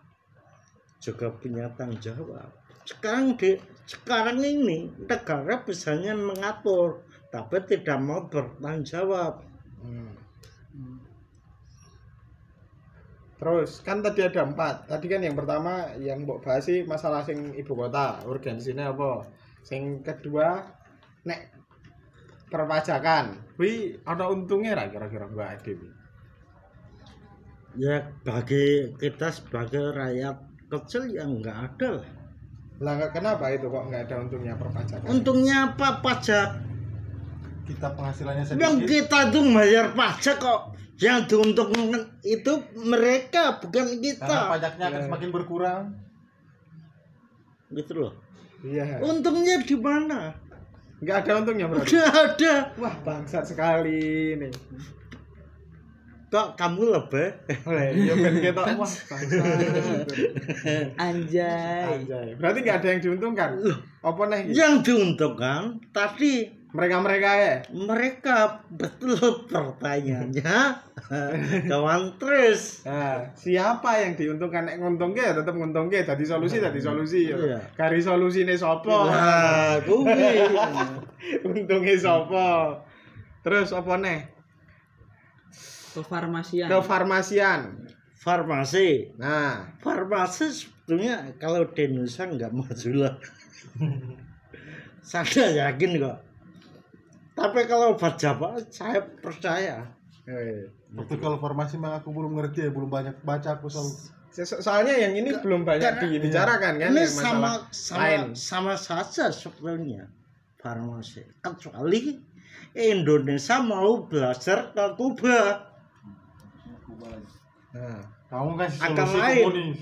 juga punya tanggung jawab. Sekarang ini negara bisanya mengatur tapi tidak mau bertanggung jawab. Terus kan tadi ada 4. Tadi kan yang pertama yang mbok bahas sih masalah sing ibu kota, urgensinya apa. Sing kedua nek perpajakan. Kuwi ana untungnya ra kira-kira Mbak Ade? Ya bagi kita sebagai rakyat kecil yang nggak ada lah. Lah kenapa itu kok nggak ada untungnya perpajakan? Untungnya apa? Pajak. Kita penghasilannya Yang sedikit. kita tuh bayar pajak kok. Yang diuntungkan itu mereka, bukan Karena kita. pajaknya akan semakin berkurang. Gitu loh. Iya. Untungnya di mana? Nggak ada untungnya berarti. Udah ada. Wah, bangsat sekali nih. Kok kamu lebih? Ya ben ketok wah bangsat. Anjay. Anjay. Berarti nggak ada yang diuntungkan. Apa nih? Yang diuntungkan tadi Mereka-mereka ya. mereka, betul pertanyaannya. Kawan terus. Nah, siapa yang diuntungkan nek nguntungke ya tetep nguntungke, dadi solusi ya. Iya. Kari solusine sapa? Nah, kuwi. Untunge sapa? Terus apa nih? Kefarmasian. Kefarmasian. Farmasi. Nah, Farmasi sebetulnya kalau di Indonesia nggak maju lah. Saya yakin kok. Tapi kalau berjamaah saya percaya. Tapi kalau farmasi mah aku belum ngerti ya, belum banyak baca aku soal. soalnya yang ini belum banyak dibicarakan kan Ini yang masalah lain. sama saja sebetulnya farmasi. Kecuali Indonesia mau belajar ke Kuba. Nah, Kamu kasih Akan solusi lain. komunis.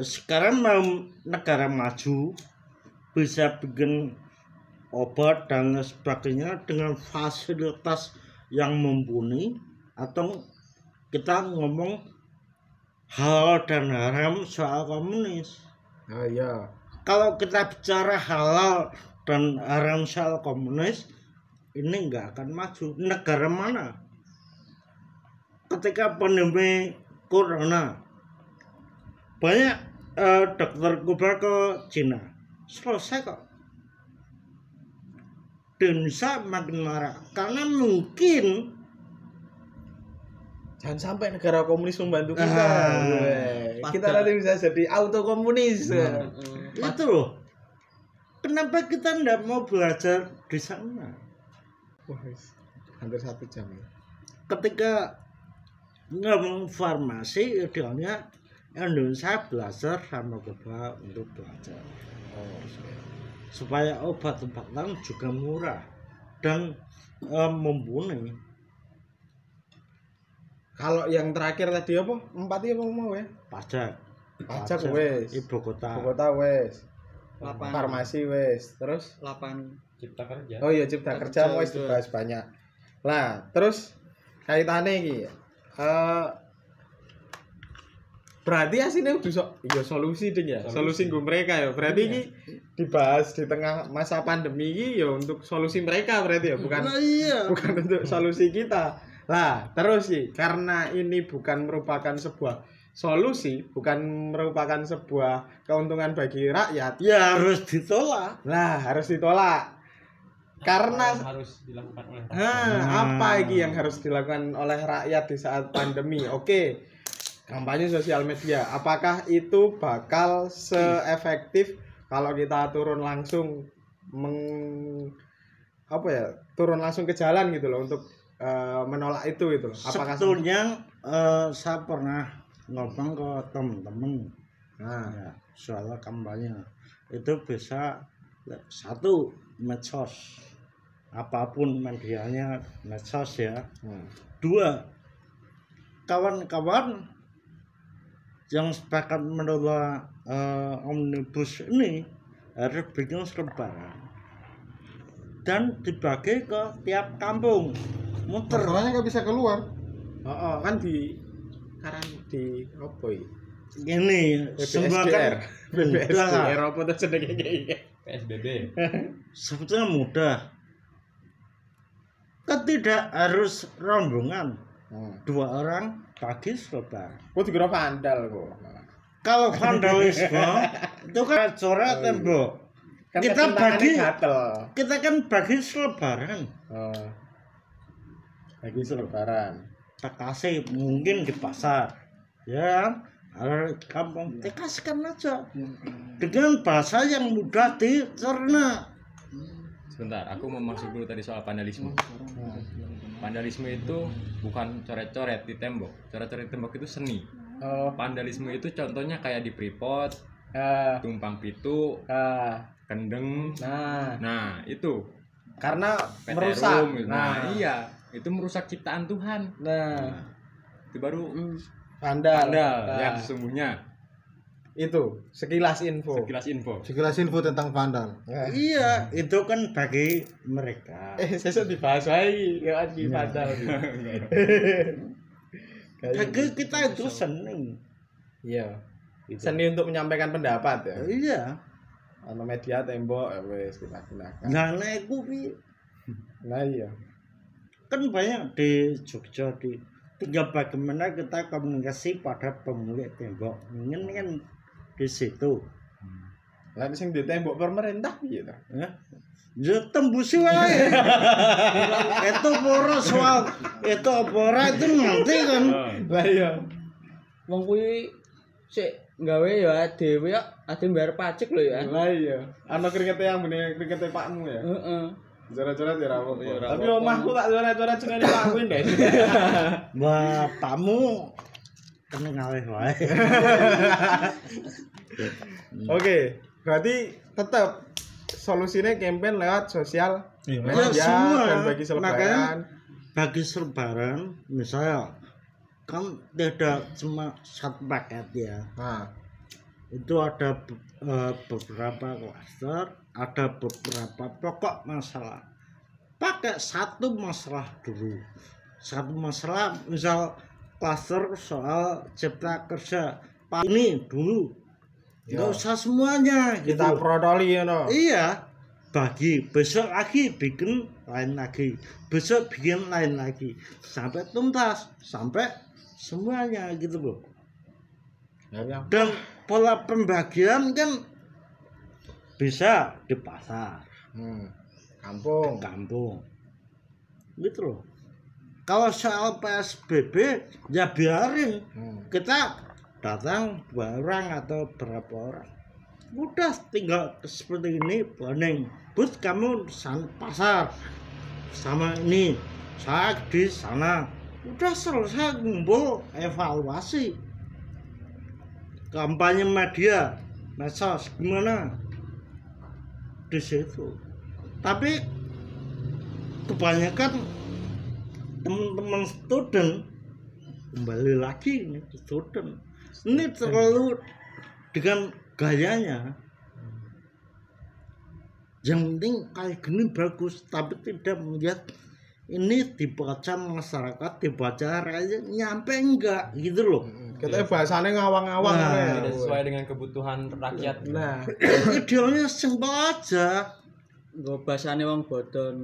Sekarang mau negara maju bisa bikin obat dan sebagainya dengan fasilitas yang mumpuni, atau kita ngomong halal dan haram soal komunis. Oh iya. Kalau kita bicara halal dan haram soal komunis, ini nggak akan maju. Negara mana? Ketika pandemi corona, banyak dokter kubar ke Cina, selesai kok. Di Indonesia makin marah karena mungkin Jangan sampai negara komunis membantu kita. Weh, kita pada- nanti bisa jadi auto komunis. itu loh. Kenapa kita nggak mau belajar di sana? Wah, hampir 1 jam ya. Ketika ngomong farmasi, idealnya Indonesia belajar sama Kuba untuk belajar. Supaya obat-obatan juga murah dan mumpuni. Kalau yang terakhir tadi apa? 4 ya mau ya? Pajak. Pajak wes. Ibu kota. Ibu kota wes. Lapangan. Farmasi wes. Terus Lapangan. Cipta kerja. oh iya cipta kerja wes Betul. dibahas banyak. Lah, terus kaitannya iki berarti aslinya udah iya solusi ding ya. Solusi gue mereka ya. Berarti ini dibahas di tengah masa pandemi ini ya untuk solusi mereka berarti ya, bukan Nah, iya. bukan untuk solusi kita. Lah, terus sih karena ini bukan merupakan sebuah solusi, bukan merupakan sebuah keuntungan bagi rakyat. Ya harus ditolak. Lah, harus ditolak. Karena Apa yang harus dilakukan oleh rakyat? apa lagi yang harus dilakukan oleh rakyat di saat pandemi? Oke. Kampanye sosial media. Apakah itu bakal seefektif kalau kita turun langsung turun langsung ke jalan gitu loh untuk menolak itu gitu loh. Apakah Sebetulnya saya pernah ngomong ke teman-teman nah, ya, soal kampanye itu bisa satu medsos, apapun medianya medsos ya. Dua, kawan-kawan yang sepakat menolak omnibus ini harus bikin selebaran dan dibagi ke tiap kampung, muter. Masalahnya nggak bisa keluar. kan di apa ya? Ini BPSDR. BPSDR mudah, apa tuh jenenge kayak PSBB. sebetulnya mudah. Kan tidak harus rombongan, 2 orang bagi selebaran. Kok dikira vandal kok. Kalau vandalisme itu kan coret tembok. Kan Kita kecenangannya bagi- gatel. Kita kan bagi selebaran. Oh. Bagi selebaran. Kita kasih mungkin di pasar, ya, ada di kampung. Kita kasihkan aja dengan bahasa yang mudah dicerna. Sebentar, aku mau masuk dulu tadi soal vandalisme. Vandalisme itu bukan coret-coret di tembok. Coret-coret di tembok itu seni. Oh. Vandalisme itu contohnya kayak di Freeport, Ah. tumpang pitu, Ah. kendeng. Nah, Nah, itu karena PT merusak. Room, gitu. Nah, iya, itu merusak ciptaan Tuhan. Nah, Itu baru vandal. vandal Nah, yang sesungguhnya. itu sekilas info. Sekilas info. Sekilas info tentang vandal. Nah. Iya, itu kan bagi mereka. Sesuk dibahas wae ya di vandal. Bagi kita itu seni. Iya. Seni untuk menyampaikan pendapat ya. Iya. Ono media tembok ya wis kita gunakan. Nah, iku piye? Nah iya. Kan banyak di Jogja tinggal bagaimana kita komunikasi pada pemilik tembok. Ini kan di situ. Lah sing di tembok pemerintah piye ta? Ya. Ya tembusi wae. Itu boros soal itu ora itu nanti kan. Lah iya. Wong kuwi sik gawe ya dhewe ya ade bayar pajak lho ya. Lah iya. Ana kringete yang mene kringete pakmu ya. Heeh. Coret-coret ya ra apa-apa. Iya, ra Tapi apa-apa. omahku tak coret-coret jenenge pakku guys. Bapakmu kena ngalih wae. Oke, berarti tetap solusinya campaign lewat sosial Iya, media Ya, semua. dan bagi selebaran. Makanya bagi selebaran misalnya kan tidak cuma satu paket ya. Nah, Itu ada beberapa klaster, ada beberapa pokok masalah. Pakai satu masalah dulu. Satu masalah misal klaster soal cipta kerja. Pak ini dulu nggak Ya. usah semuanya gitu. Kita protoli ya no. Iya, bagi besok lagi bikin lain lagi, besok bikin lain lagi, sampai tuntas, sampai semuanya gitu loh. Ya. Dan pola pembagian kan bisa di pasar, Kampung. kampung, gitu loh. Kalau soal PSBB ya biarin kita datang 2 orang atau berapa orang. Udah tinggal seperti ini planning. Bus kamu pasar sama ini, saya di sana. Udah selesai ngumpul evaluasi. Kampanye media, medsos gimana? Di situ. Tapi kebanyakan teman-teman student kembali lagi ini student ini terlalu dengan gayanya yang penting kayak gini bagus tapi tidak melihat ini dibaca masyarakat, dibaca rakyat nyampe enggak gitu loh. Kita bahasanya ngawang-ngawang Nah, Tidak sesuai dengan kebutuhan rakyat. Nah, Idealnya simpel aja. Nggo basane wong bodon,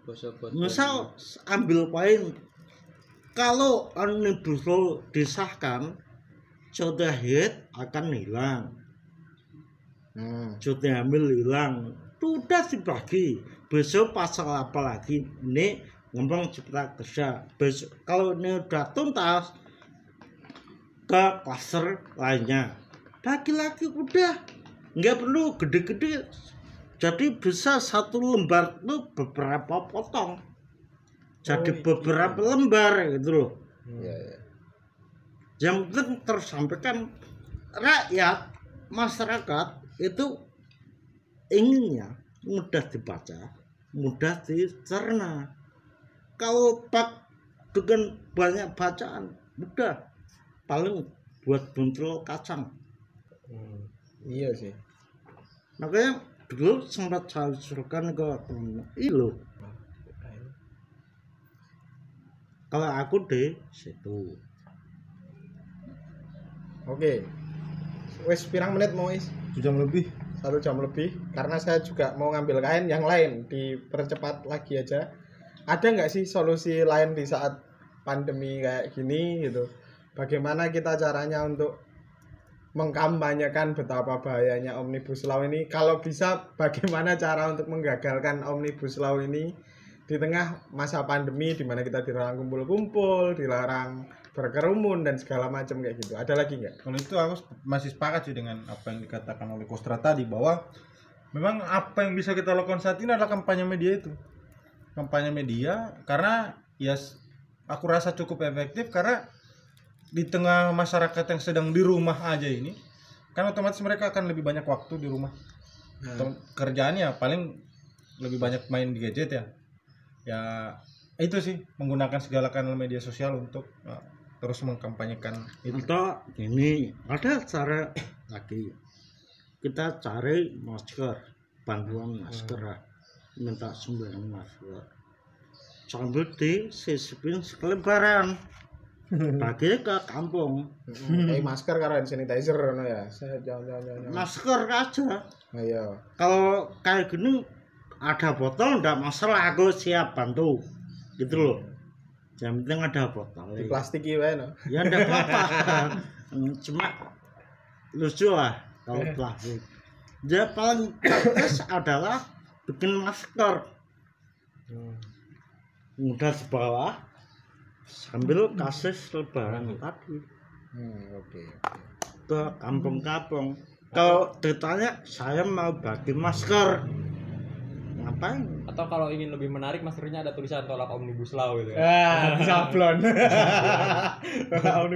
basa-basa. Misal ambil poin kalau omnibus law disahkan cuti haid akan hilang, cuti hamil hilang, sudah dibagi. Besok pasal apa lagi? Ini ngomong cipta kerja. Besok kalau ini udah tuntas ke klaster lainnya, bagi lagi udah nggak perlu gede-gede. Jadi bisa satu lembar itu beberapa potong. Jadi beberapa lembar gitu loh. Iya. Yang penting tersampaikan rakyat, masyarakat itu inginnya mudah dibaca, mudah dicerna. Kalau pak dengan banyak bacaan, udah paling buat buntel kacang. Iya sih. Makanya dulu sempat saya usulkan ke temen, loh. Kalau aku di situ. Oke. Wes pirang menit mau is? 1 jam lebih. 1 jam lebih. Karena saya juga mau ngambil kain yang lain, dipercepat lagi aja. Ada nggak sih solusi lain di saat pandemi kayak gini gitu? Bagaimana kita caranya untuk mengkampanyekan betapa bahayanya Omnibus Law ini? Kalau bisa, bagaimana cara untuk menggagalkan Omnibus Law ini di tengah masa pandemi di mana kita dilarang kumpul-kumpul, dilarang berkerumun dan segala macam kayak gitu. Ada lagi nggak? Kalau itu aku masih sepakat sih dengan apa yang dikatakan oleh Kostra tadi, bahwa memang apa yang bisa kita lakukan saat ini adalah kampanye media itu. Kampanye media, karena ya aku rasa cukup efektif karena di tengah masyarakat yang sedang di rumah aja ini, kan otomatis mereka akan lebih banyak waktu di rumah. Kerjaannya paling lebih banyak main di gadget ya. Ya itu sih, menggunakan segala kanal media sosial untuk terus mengkampanyekan itu. Atau ini ada cara lagi, kita cari masker, bantuan masker, minta sumbangan masker, sambil disisipin sekelebaran, bagi ke kampung. Kayak masker karo hand sanitizer no ya. Saya jangan. Masker aja. Ayo. Kalau kayak gini ada botol enggak masalah, aku siap bantu gitu loh. Yang penting ada botol. Di plastiki wae no. Ya enggak apa-apa. Cuma lucu lah kalau plastik. Dia paling praktis adalah bikin masker. Mudah di bawah sambil kasih lebaran tadi Oke. ke kampung-kampung. Kalau ditanya saya mau bagi masker, ngapain? Atau kalau ingin lebih menarik, maskernya ada tulisan tolak Omnibus Law gitu ya. Sablon.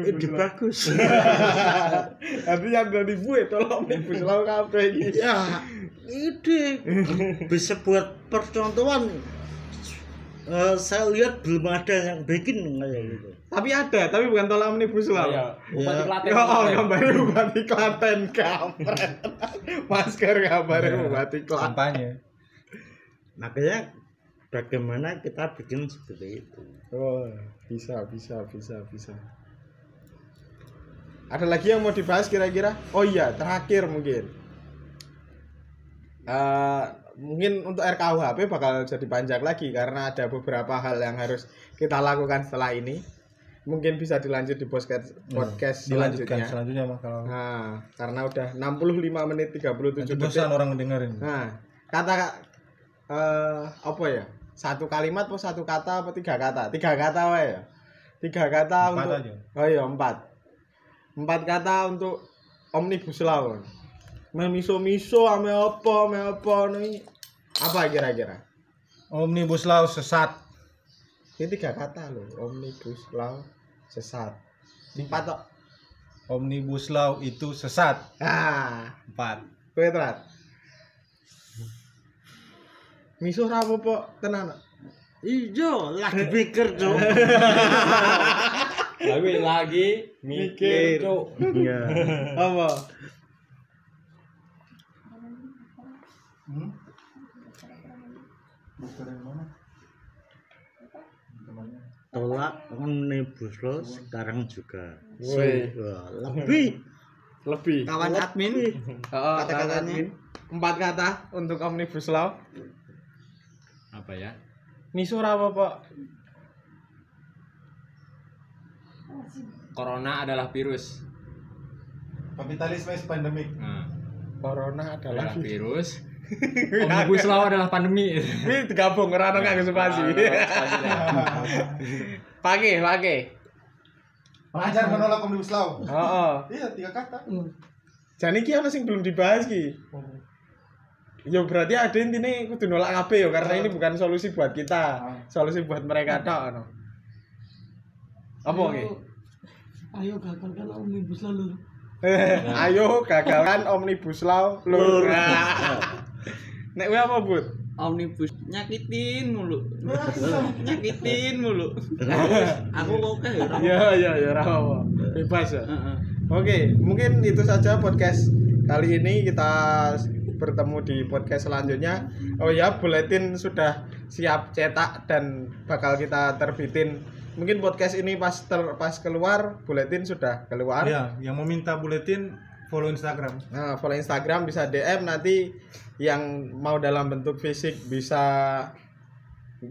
Ide bagus. Artinya ada dibuat tolong Omnibus Law kabeh iki. Ya, ide bisa buat percontohan. Saya lihat belum ada yang bikin kayak gitu. Tapi bukan tolak Omnibus Law. Iya, Bupati Klaten. Gambarnya Bupati Klaten kampret. Masker gambarnya Bupati Klaten. Kampanye. Makanya bagaimana kita bikin seperti itu. Oh, bisa. Ada lagi yang mau dibahas kira-kira? Oh iya, terakhir mungkin. Mungkin untuk RKUHP bakal jadi panjang lagi karena ada beberapa hal yang harus kita lakukan setelah ini. Mungkin bisa dilanjut di podcast Dilanjutkan selanjutnya. selanjutnya mah kalau Nah, karena udah 65 menit 37 nanti detik. bosan orang dengerin. Nah, kata apa ya? Satu kalimat atau satu kata apa tiga kata? Tiga kata wae ya. Tiga kata 4 untuk aja. Oh iya, 4. 4 kata untuk Omnibus Law. Miso-miso ame apa nih? Apa kira-kira? Omnibus Law sesat. Ini 3 kata loh, Omnibus Law sesat. 4 tok. Omnibus Law itu sesat. Ah, 4. kowe terat. Miso ra apa tenan. Ijo lagi pikir cuk. Lagi mikir cuk. Iya. Apa? Tolak Omnibus Law sekarang juga. Woi. Wah, lebih Kawan admin. Kata-katanya. 4 kata untuk Omnibus Law. Apa ya? Miso ra apa? Corona adalah virus. Kapitalisme is pandemik. Nah, Corona adalah virus. Omnibus Law adalah pandemi. ini digabung ora ono kanggo spasi. Pakai. Pelajar menolak Omnibus Law. Heeh. Iya, 3 kata. Jadi ki ana sing belum dibahas ki. Ya berarti ada intinya kudu nolak kabeh ya karena ini bukan solusi buat kita. Solusi buat mereka tok ono. Apa ki? Ayo gagalkan Omnibus Law lur. Ayo gagalkan Omnibus Law lur. Nek kowe apa, Bud? Omnibus nyakitin mulu. Nyakitin mulu. Aku oke ya. Ya ora apa. Bebas ya. Heeh. Oke, mungkin itu saja podcast kali ini. Kita bertemu di podcast selanjutnya. Oh ya, buletin sudah siap cetak dan bakal kita terbitin. Mungkin podcast ini pas keluar, buletin sudah keluar. Iya, yang mau minta buletin follow Instagram. Nah, follow Instagram bisa DM, nanti yang mau dalam bentuk fisik bisa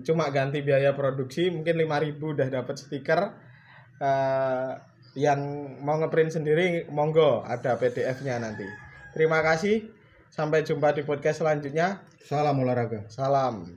cuma ganti biaya produksi, mungkin 5.000 udah dapat stiker. Yang mau ngeprint sendiri monggo, ada PDF-nya nanti. Terima kasih. Sampai jumpa di podcast selanjutnya. Salam olahraga. Salam.